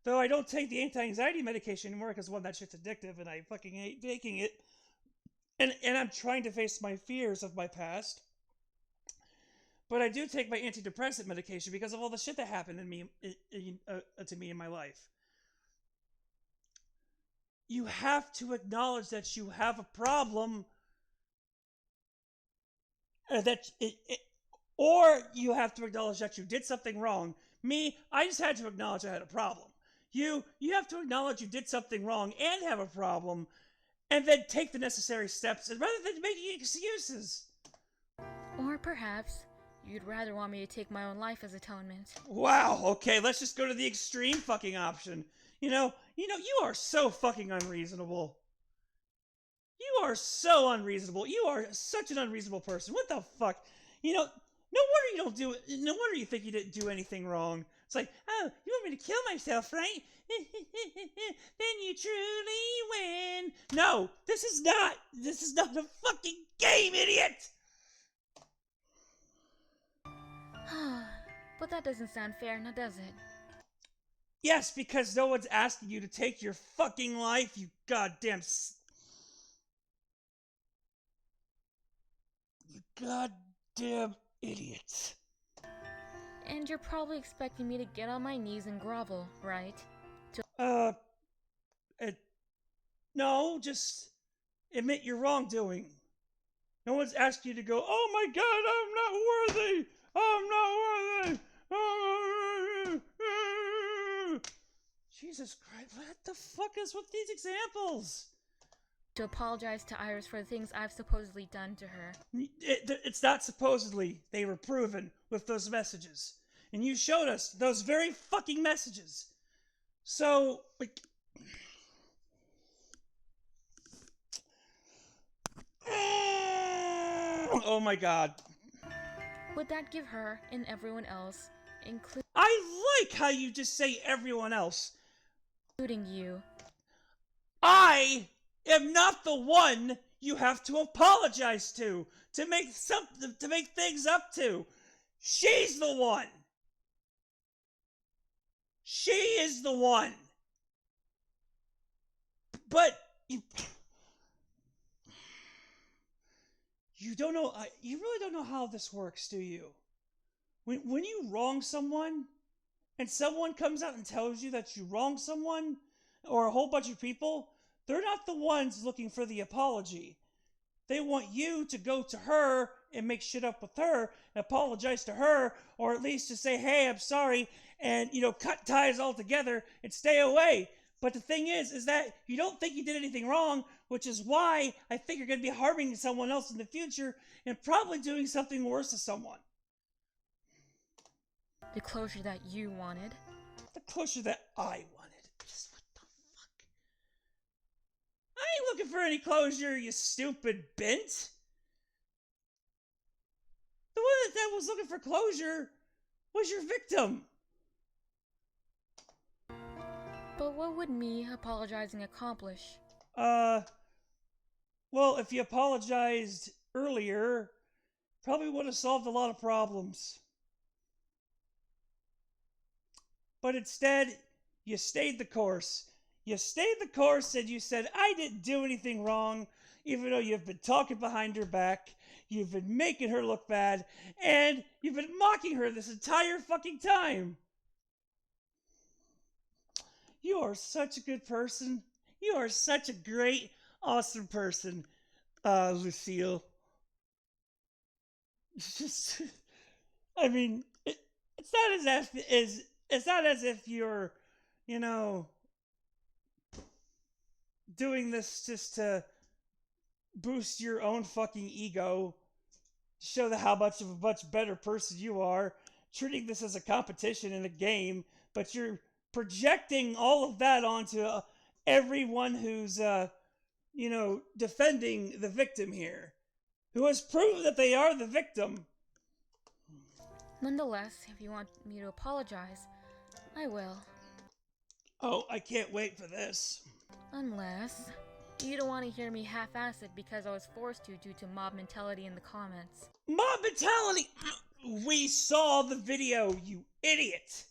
Though I don't take the anti-anxiety medication anymore because, one, that shit's addictive and I fucking hate taking it. And I'm trying to face my fears of my past. But I do take my antidepressant medication because of all the shit that happened to me in my life. You have to acknowledge that you have a problem or you have to acknowledge that you did something wrong. Me, I just had to acknowledge I had a problem. You have to acknowledge you did something wrong and have a problem, and then take the necessary steps, and rather than making excuses. Or perhaps you'd rather want me to take my own life as atonement. Wow. Okay, let's just go to the extreme fucking option. You are so fucking unreasonable. You are so unreasonable. You are such an unreasonable person. What the fuck? No wonder you don't do it. No wonder you think you didn't do anything wrong. It's like, oh, you want me to kill myself, right? Then you truly win. No, this is not a fucking game, idiot! But that doesn't sound fair, now does it? Yes, because no one's asking you to take your fucking life, you goddamn... You goddamn idiots. And you're probably expecting me to get on my knees and grovel, right? No, just admit your wrongdoing. No one's asking you to go, oh my god, I'm not worthy! I'm not worthy! Jesus Christ, what the fuck is with these examples? To apologize to Iris for the things I've supposedly done to her. It's not supposedly. They were proven with those messages. And you showed us those very fucking messages. So, like... Oh my god. Would that give her and everyone else, I like how you just say everyone else. including you. I am not the one you have to apologize to make things up to. She's the one. She is the one. But you don't know. You really don't know how this works, do you? When you wrong someone, and someone comes out and tells you that you wronged someone, or a whole bunch of people, they're not the ones looking for the apology. They want you to go to her and make shit up with her, and apologize to her, or at least to say, hey, I'm sorry, and, cut ties altogether and stay away. But the thing is that you don't think you did anything wrong, which is why I think you're going to be harming someone else in the future and probably doing something worse to someone. The closure that you wanted. The closure that I wanted. Just what the fuck? I ain't looking for any closure, you stupid bint. The one that was looking for closure was your victim. But what would me apologizing accomplish? Well, if you apologized earlier, probably would have solved a lot of problems. But instead, you stayed the course. You stayed the course and you said, I didn't do anything wrong, even though you've been talking behind her back, you've been making her look bad, and you've been mocking her this entire fucking time. You are such a good person. You are such a great, awesome person, Lucille. It's just, I mean, it's not as if you're, doing this just to boost your own fucking ego, show how much of a much better person you are, treating this as a competition in a game, but you're projecting all of that onto everyone who's, defending the victim here, who has proven that they are the victim. Nonetheless, if you want me to apologize, I will. Oh, I can't wait for this. Unless you don't want to hear me half-ass it because I was forced to due to mob mentality in the comments. Mob mentality! We saw the video, you idiot!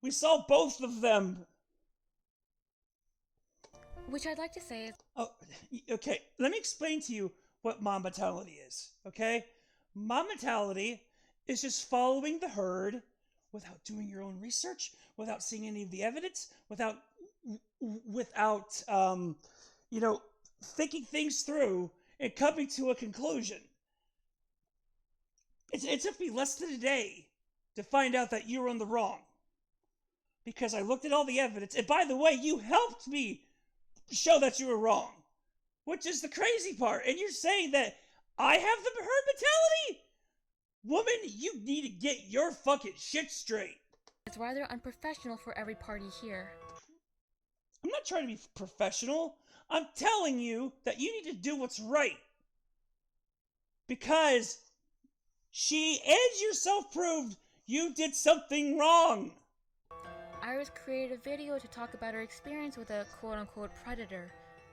We saw both of them! Which I'd like to say is... Oh, okay, let me explain to you what mob mentality is, okay? Mob mentality is just following the herd without doing your own research, without seeing any of the evidence, without thinking things through and coming to a conclusion. It took me less than a day to find out that you were in the wrong. Because I looked at all the evidence, and by the way, you helped me show that you were wrong. Which is the crazy part. And you're saying that I have the herd mentality? Woman, you need to get your fucking shit straight. It's rather unprofessional for every party here. I'm not trying to be professional. I'm telling you that you need to do what's right. Because she and yourself proved you did something wrong. Iris created a video to talk about her experience with a quote-unquote predator,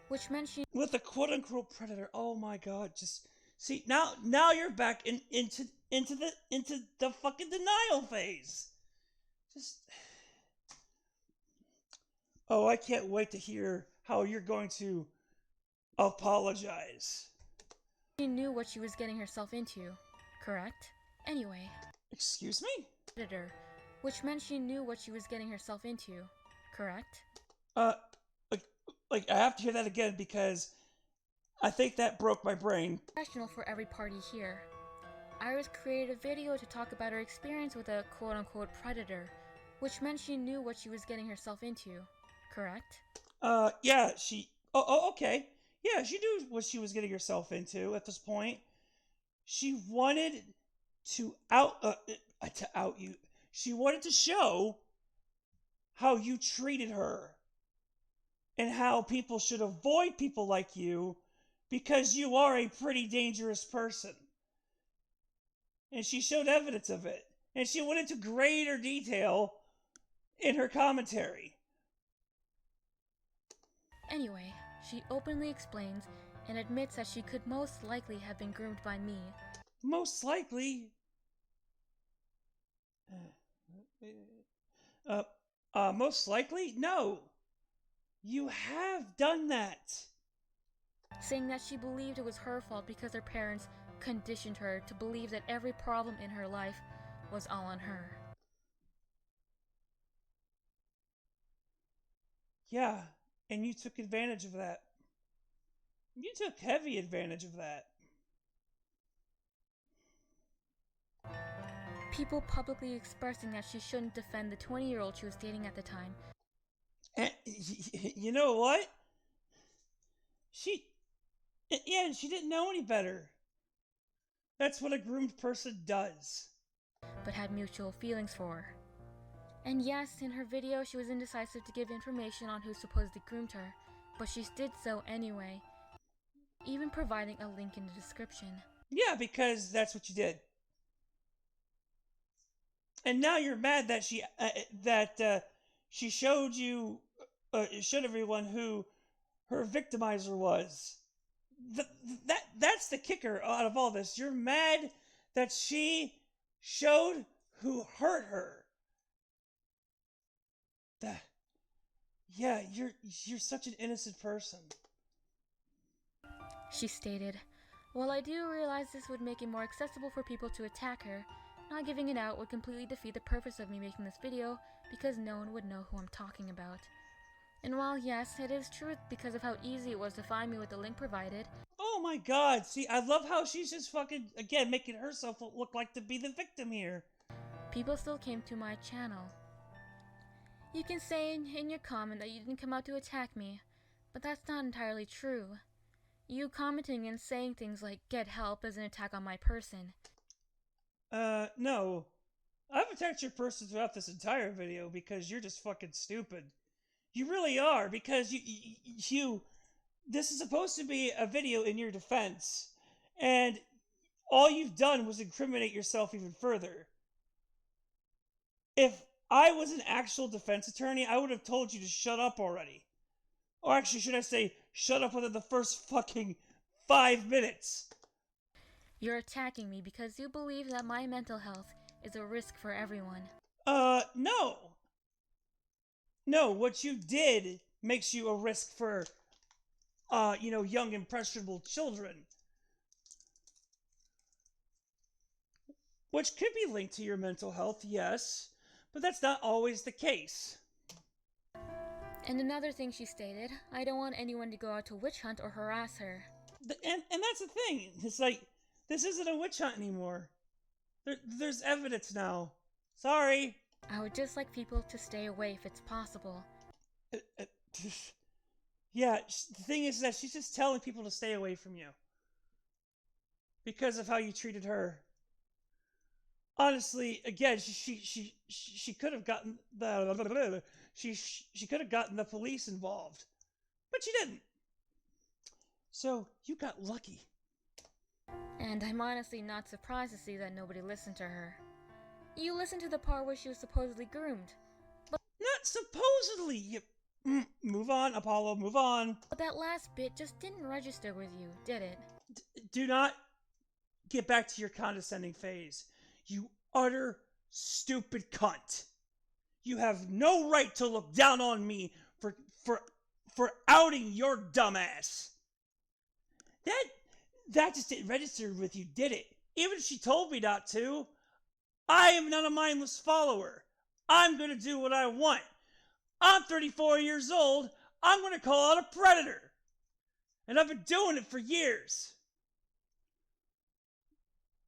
which meant she... With a quote-unquote predator. Oh my god, just... See, now you're back into the fucking denial phase. Just... Oh, I can't wait to hear how you're going to apologize. She knew what she was getting herself into, correct? Anyway. Excuse me? Predator, which meant she knew what she was getting herself into, correct? Like I have to hear that again because I think that broke my brain. Professional for every party here. Iris created a video to talk about her experience with a quote-unquote predator, which meant she knew what she was getting herself into, correct? Yeah, she... Oh, okay. Yeah, she knew what she was getting herself into at this point. She wanted to out you. She wanted to show how you treated her and how people should avoid people like you because you are a pretty dangerous person. And she showed evidence of it. And she went into greater detail in her commentary. Anyway, she openly explains and admits that she could most likely have been groomed by me. Most likely? Most likely? No. You have done that. Saying that she believed it was her fault because her parents conditioned her to believe that every problem in her life was all on her. Yeah, and you took advantage of that. You took heavy advantage of that. People publicly expressing that she shouldn't defend the 20-year-old she was dating at the time. And you know what? She didn't know any better. That's what a groomed person does. But had mutual feelings for. And yes, in her video she was indecisive to give information on who supposedly groomed her, but she did so anyway, even providing a link in the description. Yeah, because that's what you did. And now you're mad that she showed everyone who her victimizer was. That's the kicker out of all this. You're mad that she showed who hurt her. You're such an innocent person. She stated, "While I do realize this would make it more accessible for people to attack her, not giving it out would completely defeat the purpose of me making this video because no one would know who I'm talking about. And while yes, it is true because of how easy it was to find me with the link provided." Oh my god, see, I love how she's just fucking, again, making herself look like to be the victim here. People still came to my channel. You can say in your comment that you didn't come out to attack me, but that's not entirely true. You commenting and saying things like "get help" is an attack on my person. No. I've attacked your person throughout this entire video because you're just fucking stupid. You really are, because this is supposed to be a video in your defense, and all you've done was incriminate yourself even further. If I was an actual defense attorney, I would have told you to shut up already. Or actually, should I say, shut up within the first fucking 5 minutes. You're attacking me because you believe that my mental health is a risk for everyone. No. No, what you did makes you a risk for, young impressionable children. Which could be linked to your mental health, yes, but that's not always the case. And another thing she stated, "I don't want anyone to go out to witch hunt or harass her." And that's the thing. It's like, this isn't a witch hunt anymore. There's evidence now. Sorry. I would just like people to stay away if it's possible. Uh, uh, yeah, the thing is that she's just telling people to stay away from you because of how you treated her. Honestly, again, she could have gotten the she could have gotten the police involved, but she didn't. So you got lucky. And I'm honestly not surprised to see that nobody listened to her. You listened to the part where she was supposedly groomed. Not supposedly. Move on, Apollo. Move on. But that last bit just didn't register with you, did it? Do not get back to your condescending phase. You utter stupid cunt. You have no right to look down on me for outing your dumbass. That just didn't register with you, did it? Even if she told me not to, I am not a mindless follower. I'm going to do what I want. I'm 34 years old. I'm going to call out a predator. And I've been doing it for years.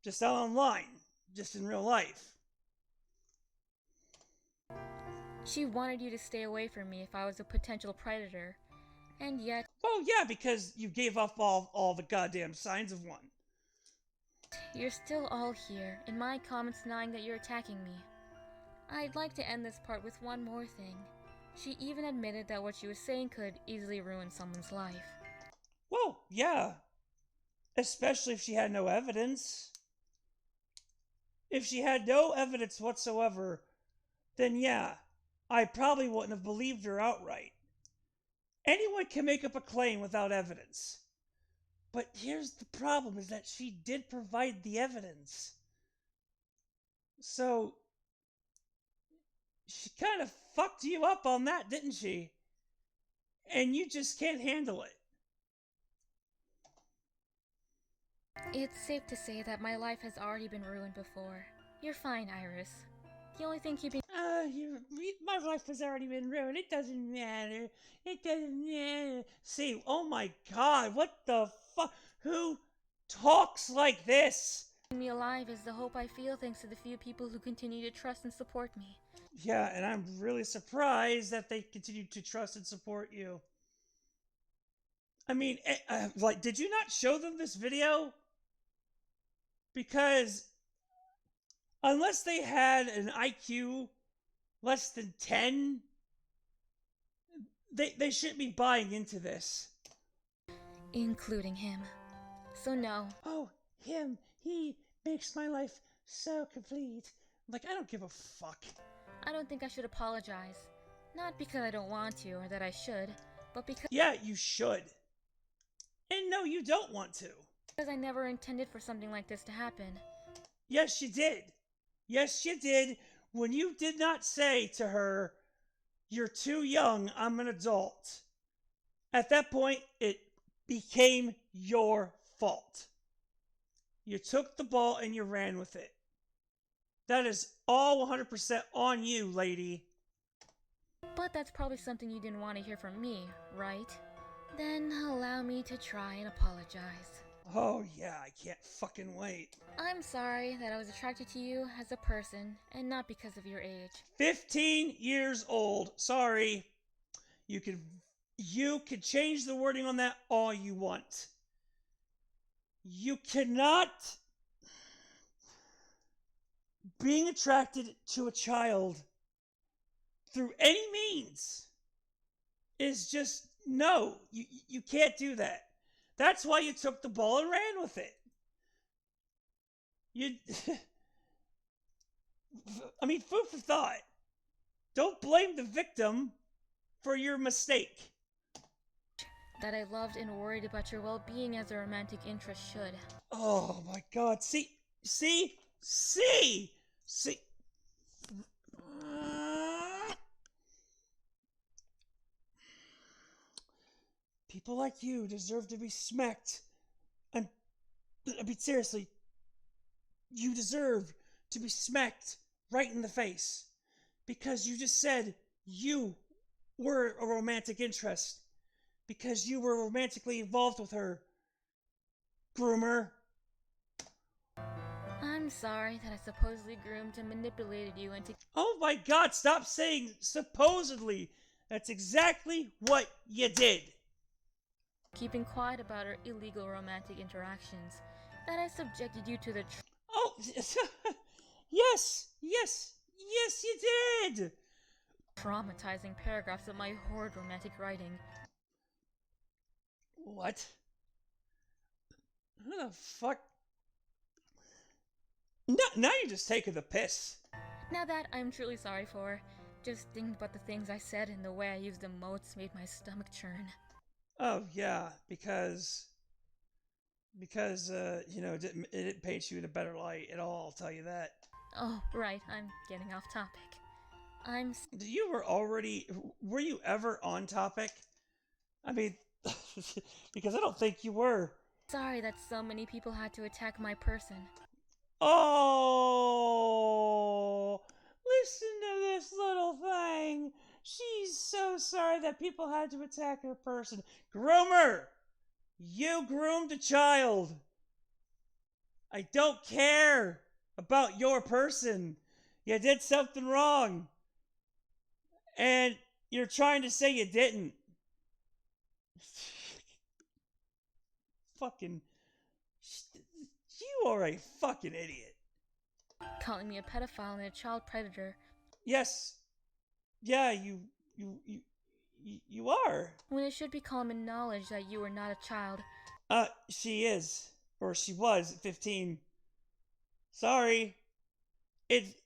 Just not online. Just in real life. She wanted you to stay away from me if I was a potential predator. And yet... Oh yeah, because you gave off all the goddamn signs of one. You're still all here, in my comments denying that you're attacking me. I'd like to end this part with one more thing. She even admitted that what she was saying could easily ruin someone's life. Well, yeah. Especially if she had no evidence. If she had no evidence whatsoever, then yeah, I probably wouldn't have believed her outright. Anyone can make up a claim without evidence. But here's the problem, is that she did provide the evidence. So, she kind of fucked you up on that, didn't she? And you just can't handle it. It's safe to say that my life has already been ruined before. You're fine, Iris. The only thing keeping... my life has already been ruined. It doesn't matter. It doesn't matter. See, oh my god, what the fuck? Who talks like this? me alive is the hope I feel thanks to the few people who continue to trust and support me. Yeah, and I'm really surprised that they continue to trust and support you. I mean, did you not show them this video? Because unless they had an IQ less than 10, they shouldn't be buying into this. Including him. So no. Oh, him. He makes my life so complete. Like, I don't give a fuck. I don't think I should apologize. Not because I don't want to or that I should, but because... Yeah, you should. And no, you don't want to. Because I never intended for something like this to happen. Yes, you did. Yes, you did. When you did not say to her, "You're too young, I'm an adult." At that point, it became your fault. You took the ball and you ran with it. That is all 100% on you, lady. But that's probably something you didn't want to hear from me, right? Then allow me to try and apologize. Oh yeah, I can't fucking wait. I'm sorry that I was attracted to you as a person and not because of your age. 15 years old. Sorry. You could change the wording on that all you want. You cannot... Being attracted to a child through any means is just... No, you can't do that. That's why you took the ball and ran with it. I mean, food for thought. Don't blame the victim for your mistake. That I loved and worried about your well-being as a romantic interest should. Oh my god. See. People like you deserve to be smacked. I mean, seriously. You deserve to be smacked right in the face. Because you just said you were a romantic interest. Because you were romantically involved with her. Groomer. I'm I'm sorry that I supposedly groomed and manipulated you into Oh my god, stop saying supposedly. That's exactly what you did. keeping quiet about our illegal romantic interactions, that I subjected you to the Oh, yes, yes, yes, you did. traumatizing paragraphs of my horrid romantic writing. What? Who the fuck? Now you're just taking the piss. Now that I'm truly sorry for, just thinking about the things I said and the way I used emotes made my stomach churn. Oh yeah, because it didn't paint you in a better light at all. I'll tell you that. Oh, right, I'm getting off topic. Were you ever on topic? I mean, because I don't think you were. Sorry that so many people had to attack my person. Oh, listen to this little thing. She's so sorry that people had to attack her person. Groomer, you groomed a child. I don't care about your person. You did something wrong. And you're trying to say you didn't. Fucking. You are a fucking idiot. Calling me a pedophile and a child predator. Yes. Yeah, you are. When it should be common knowledge that you are not a child. She is. Or she was at 15. Sorry. It.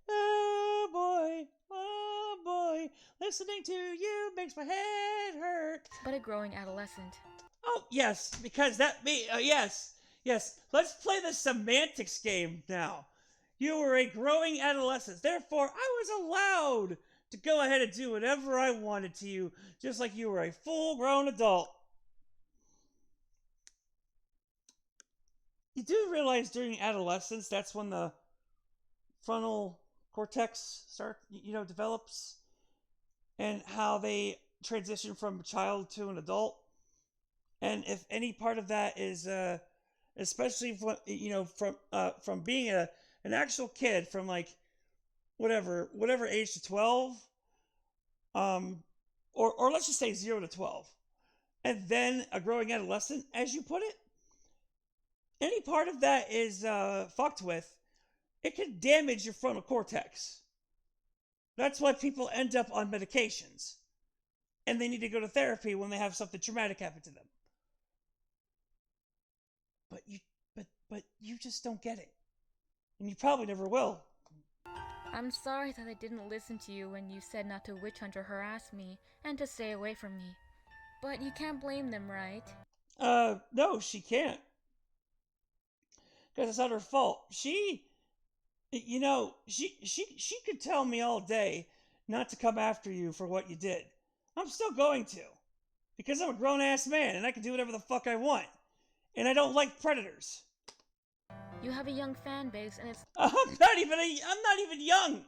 Oh boy. Oh boy. Listening to you makes my head hurt. But a growing adolescent. Oh, yes. Because yes. Yes. Let's play the semantics game now. You were a growing adolescent. Therefore, I was allowed to go ahead and do whatever I wanted to you, just like you were a full-grown adult. You do realize during adolescence, that's when the frontal cortex develops, and how they transition from a child to an adult. And if any part of that is, especially from being an actual kid from like whatever age to 12, or let's just say 0 to 12, and then a growing adolescent, as you put it, any part of that is fucked with, it can damage your frontal cortex. That's why people end up on medications, and they need to go to therapy when they have something traumatic happen to them. But you just don't get it, and you probably never will. I'm sorry that I didn't listen to you when you said not to witch hunt or harass me, and to stay away from me. But you can't blame them, right? No, she can't. Because it's not her fault. She could tell me all day not to come after you for what you did. I'm still going to. Because I'm a grown-ass man, and I can do whatever the fuck I want. And I don't like predators. You have a young fan base, and it's... I'm not even young.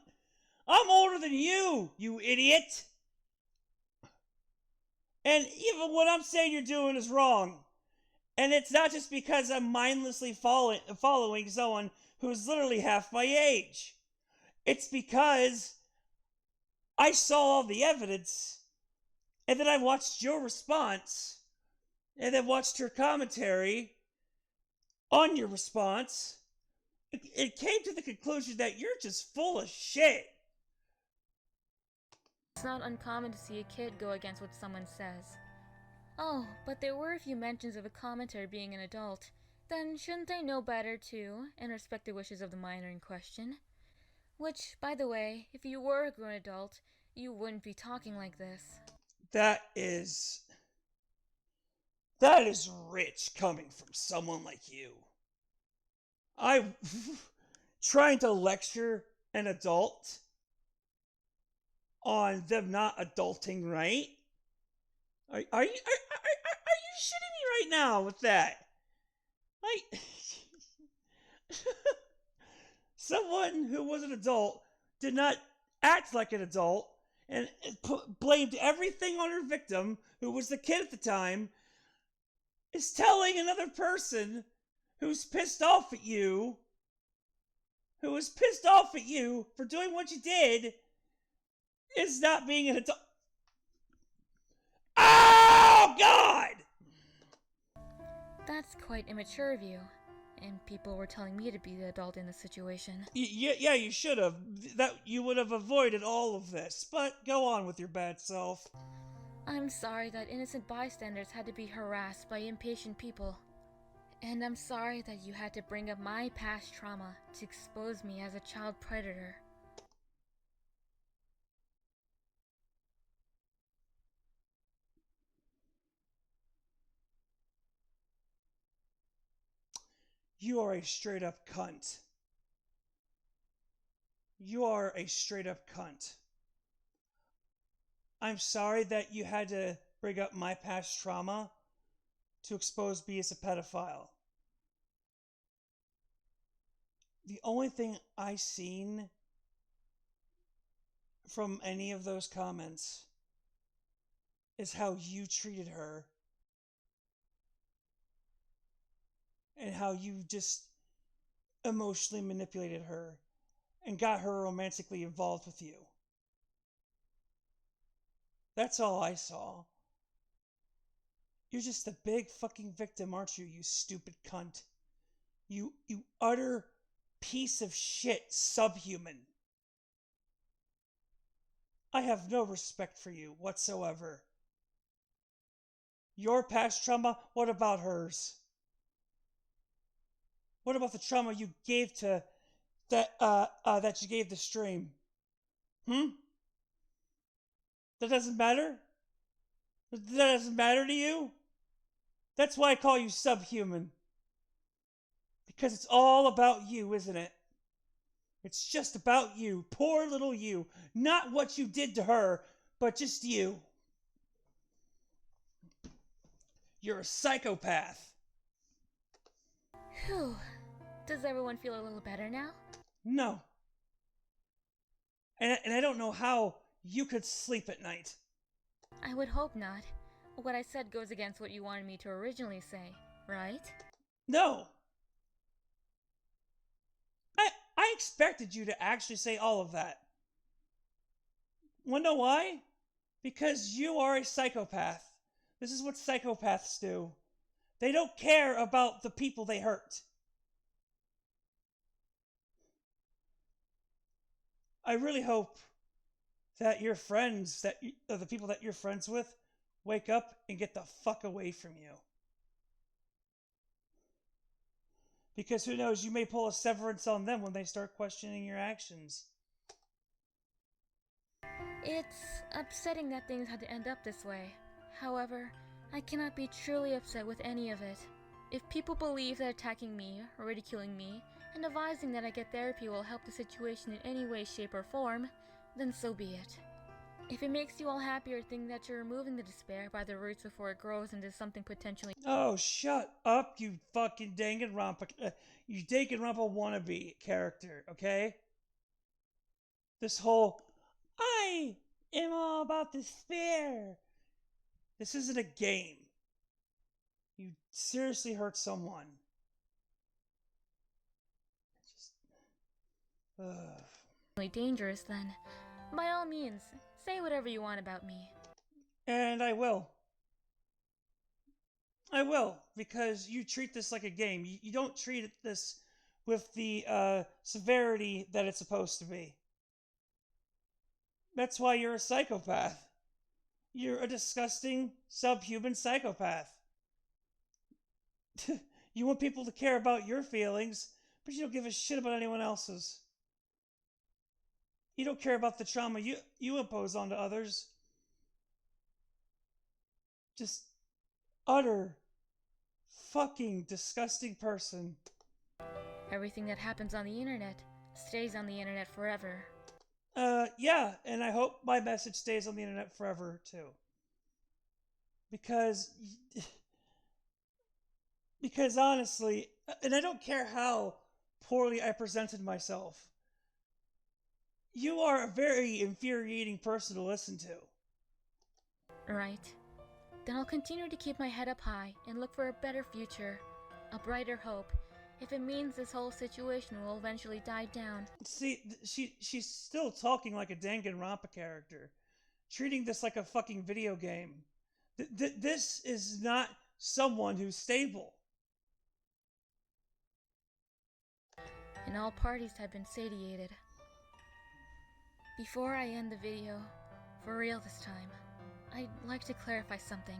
I'm older than you idiot. And even what I'm saying you're doing is wrong. And it's not just because I'm mindlessly following someone who's literally half my age. It's because I saw all the evidence, and then I watched your response, and then watched your commentary on your response. It came to the conclusion that you're just full of shit. It's not uncommon to see a kid go against what someone says. Oh, but there were a few mentions of a commenter being an adult. Then shouldn't they know better too, and respect the wishes of the minor in question? Which, by the way, if you were a grown adult, you wouldn't be talking like this. That is rich coming from someone like you. I'm trying to lecture an adult on them not adulting right. Are you shitting me right now with that? Like, someone who was an adult did not act like an adult and blamed everything on her victim, who was the kid at the time, is telling another person who's pissed off at you, who is pissed off at you for doing what you did, is not being an adult. Oh, God! That's quite immature of you. And people were telling me to be the adult in the situation. Yeah, you should have. That you would have avoided all of this. But go on with your bad self. I'm sorry that innocent bystanders had to be harassed by impatient people. And I'm sorry that you had to bring up my past trauma to expose me as a child predator. You are a straight up cunt. You are a straight up cunt. I'm sorry that you had to bring up my past trauma to expose me as a pedophile. The only thing I seen from any of those comments is how you treated her and how you just emotionally manipulated her and got her romantically involved with you. That's all I saw. You're just a big fucking victim, aren't you, you stupid cunt? You utter piece of shit subhuman. I have no respect for you whatsoever. Your past trauma, what about hers? What about the trauma you gave to that you gave the stream? That doesn't matter? That doesn't matter to you? That's why I call you subhuman. Because it's all about you, isn't it? It's just about you, poor little you. Not what you did to her, but just you. You're a psychopath. Whew. Does everyone feel a little better now? No. And I don't know how you could sleep at night. I would hope not. What I said goes against what you wanted me to originally say, right? No. I expected you to actually say all of that. Wanna know why? Because you are a psychopath. This is what psychopaths do. They don't care about the people they hurt. I really hope that your friends, the people that you're friends with, wake up and get the fuck away from you. Because who knows, you may pull a severance on them when they start questioning your actions. It's upsetting that things had to end up this way. However, I cannot be truly upset with any of it. If people believe that attacking me, ridiculing me, and advising that I get therapy will help the situation in any way, shape, or form, then so be it. If it makes you all happy or think that you're removing the despair by the roots before it grows into something potentially— Oh, shut up, you fucking Danganronpa, you Danganronpa wannabe character, okay? This whole, I am all about despair. This isn't a game. You seriously hurt someone. dangerous, then by all means, say whatever you want about me. And I will. I will, because you treat this like a game. You don't treat this with the severity that it's supposed to be. That's why you're a psychopath. You're a disgusting, subhuman psychopath. You want people to care about your feelings, but you don't give a shit about anyone else's. You don't care about the trauma you impose onto others. Just utter fucking disgusting person. Everything that happens on the internet stays on the internet forever. Yeah, and I hope my message stays on the internet forever, too. Because honestly, and I don't care how poorly I presented myself, you are a very infuriating person to listen to. Right. Then I'll continue to keep my head up high and look for a better future, a brighter hope, If it means this whole situation will eventually die down. See, she's still talking like a Danganronpa character, treating this like a fucking video game. This is not someone who's stable. And all parties have been satiated. Before I end the video, for real this time, I'd like to clarify something.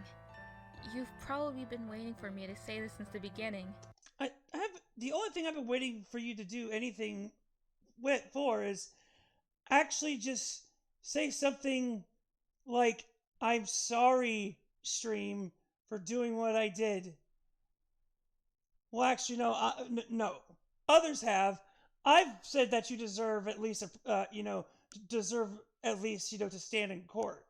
You've probably been waiting for me to say this since the beginning. I have the only thing I've been waiting for you to do anything for is actually just say something like, "I'm sorry, stream, for doing what I did." Well, actually, no, no. Others have. I've said that you deserve at least, to stand in court.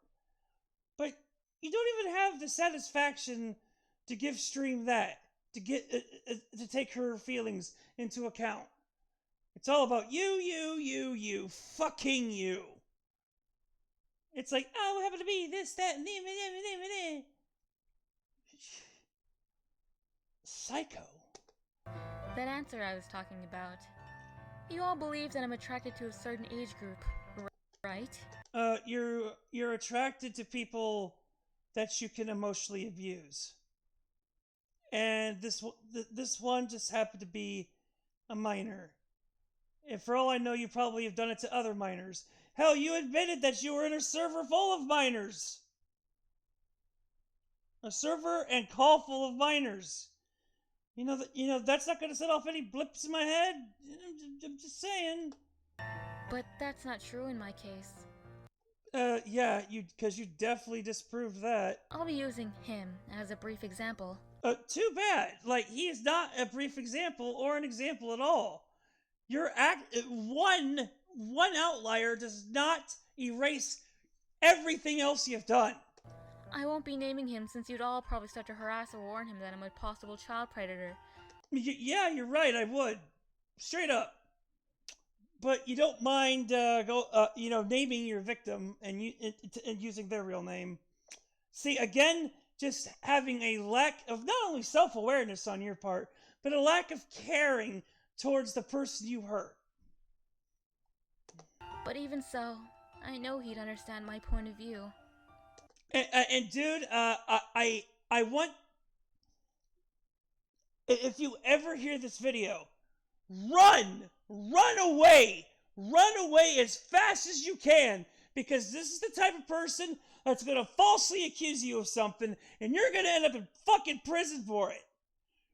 But you don't even have the satisfaction to give Stream that, to take her feelings into account. It's all about you, fucking you. It's like, oh, what happened to me? This, that, and Psycho. That answer I was talking about. You all believe that I'm attracted to a certain age group, right? You're attracted to people that you can emotionally abuse. And this one just happened to be a minor. And for all I know, you probably have done it to other minors. Hell, you admitted that you were in a server full of minors. A server and call full of minors. That's not going to set off any blips in my head. I'm just saying. But that's not true in my case. Yeah, because you definitely disproved that. I'll be using him as a brief example. Too bad. Like, he is not a brief example or an example at all. One outlier does not erase everything else you've done. I won't be naming him since you'd all probably start to harass or warn him that I'm a possible child predator. Yeah, you're right, I would. Straight up. But you don't mind naming your victim and using their real name. See, again, just having a lack of not only self-awareness on your part, but a lack of caring towards the person you hurt. But even so, I know he'd understand my point of view. And dude, I want, if you ever hear this video, run away as fast as you can, because this is the type of person that's going to falsely accuse you of something, and you're going to end up in fucking prison for it.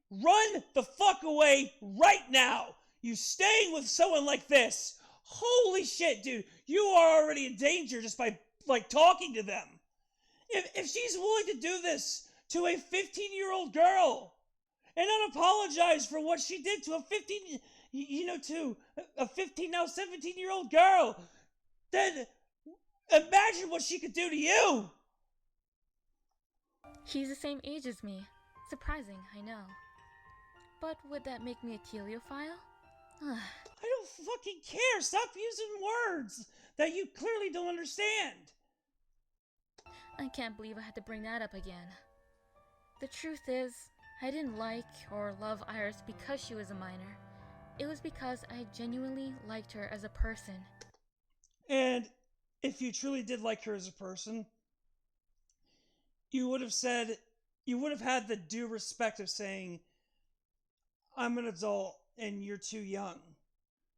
Run the fuck away right now. You staying with someone like this, holy shit, dude, you are already in danger just by, talking to them. If she's willing to do this to a 15-year-old girl and not apologize for what she did to a 15, now 17-year-old girl, then imagine what she could do to you. He's the same age as me. Surprising, I know. But would that make me a teleophile? I don't fucking care. Stop using words that you clearly don't understand. I can't believe I had to bring that up again. The truth is, I didn't like or love Iris because she was a minor. It was because I genuinely liked her as a person. And if you truly did like her as a person, you would have had the due respect of saying, I'm an adult and you're too young,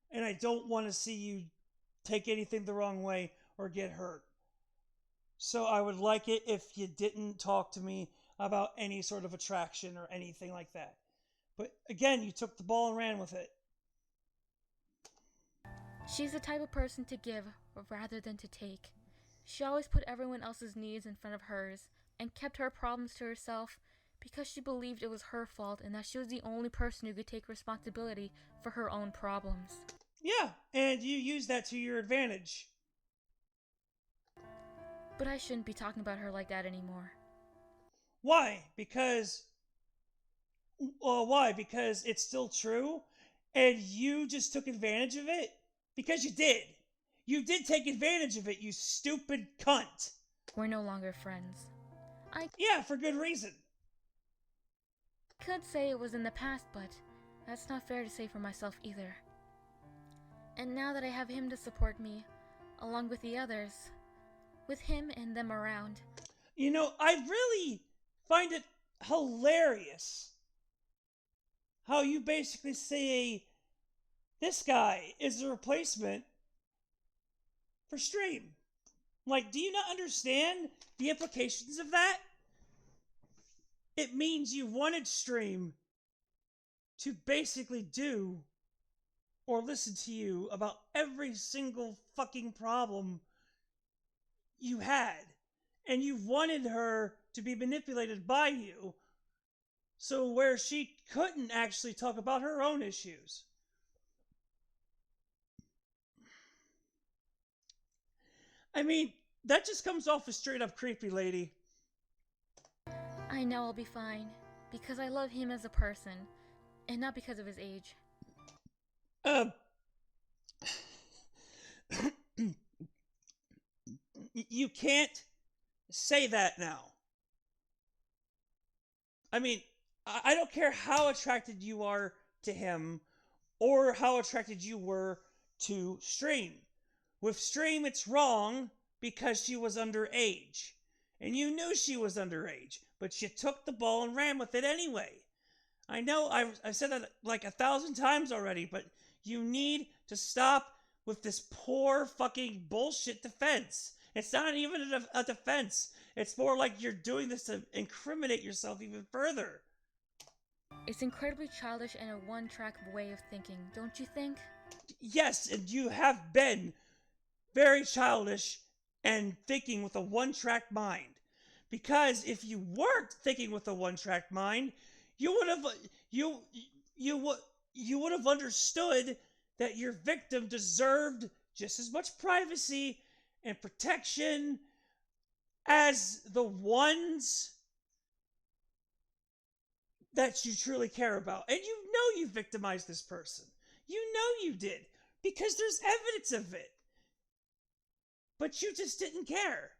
and I don't want to see you take anything the wrong way or get hurt. So I would like it if you didn't talk to me about any sort of attraction or anything like that. But again, you took the ball and ran with it. She's the type of person to give rather than to take. She always put everyone else's needs in front of hers and kept her problems to herself because she believed it was her fault and that she was the only person who could take responsibility for her own problems. Yeah, and you used that to your advantage. But I shouldn't be talking about her like that anymore. Why? Because it's still true, and you just took advantage of it? Because you did. You did take advantage of it, you stupid cunt. We're no longer friends. Yeah, for good reason. Could say it was in the past, but That's not fair to say for myself either. And now that I have him to support me, along with the others, with him and them around. You know, I really find it hilarious how you basically say this guy is a replacement for Stream. Like, do you not understand the implications of that? It means you wanted Stream to basically do or listen to you about every single fucking problem you had. And you wanted her to be manipulated by you, so where she couldn't actually talk about her own issues. I mean, that just comes off as straight up creepy, lady. I know I'll be fine, because I love him as a person, and not because of his age. You can't say that now. I mean, I don't care how attracted you are to him or how attracted you were to Stream. With Stream, it's wrong because she was underage. And you knew she was underage, but you took the ball and ran with it anyway. I know I've said that like 1,000 times already, but you need to stop with this poor fucking bullshit defense. It's not even a defense. It's more like you're doing this to incriminate yourself even further. It's incredibly childish and a one-track way of thinking, don't you think? Yes, and you have been very childish and thinking with a one-track mind. Because if you weren't thinking with a one-track mind, you would have understood that your victim deserved just as much privacy and protection as the ones that you truly care about. And you know you victimized this person. You know you did, because there's evidence of it. But you just didn't care.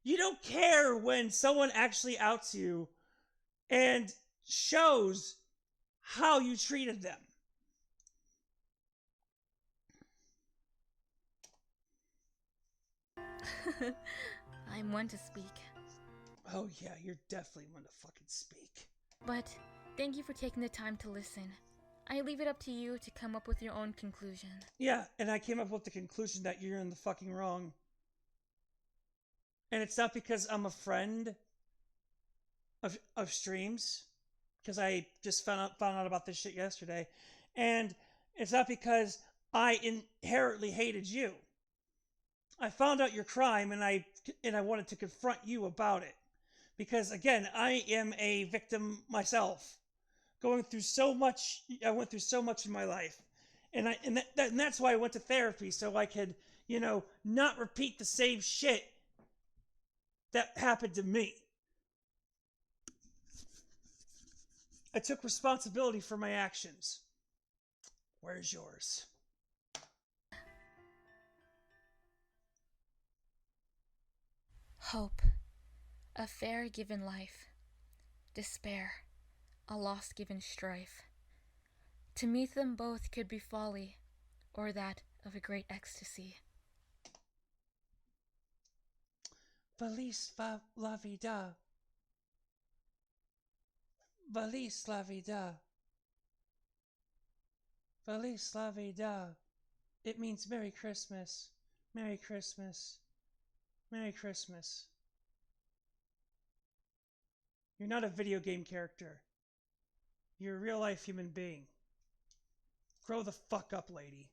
You don't care when someone actually outs you and shows how you treated them. I'm one to speak. Oh yeah, you're definitely one to fucking speak. But thank you for taking the time to listen. I leave it up to you to come up with your own conclusion. Yeah, and I came up with the conclusion that you're in the fucking wrong. And it's not because I'm a friend of Streams, because I just found out about this shit yesterday, and it's not because I inherently hated you. I found out your crime, and I wanted to confront you about it, because again, I am a victim myself, going through so much. I went through so much in my life, and that's why I went to therapy, so I could, not repeat the same shit that happened to me. I took responsibility for my actions. Where's yours? Hope, a fair given life. Despair, a loss given strife. To meet them both could be folly, or that of a great ecstasy. Valise la vida. Valise la vida. Valise la vida. It means Merry Christmas. Merry Christmas. Merry Christmas. You're not a video game character. You're a real life human being. Grow the fuck up, lady.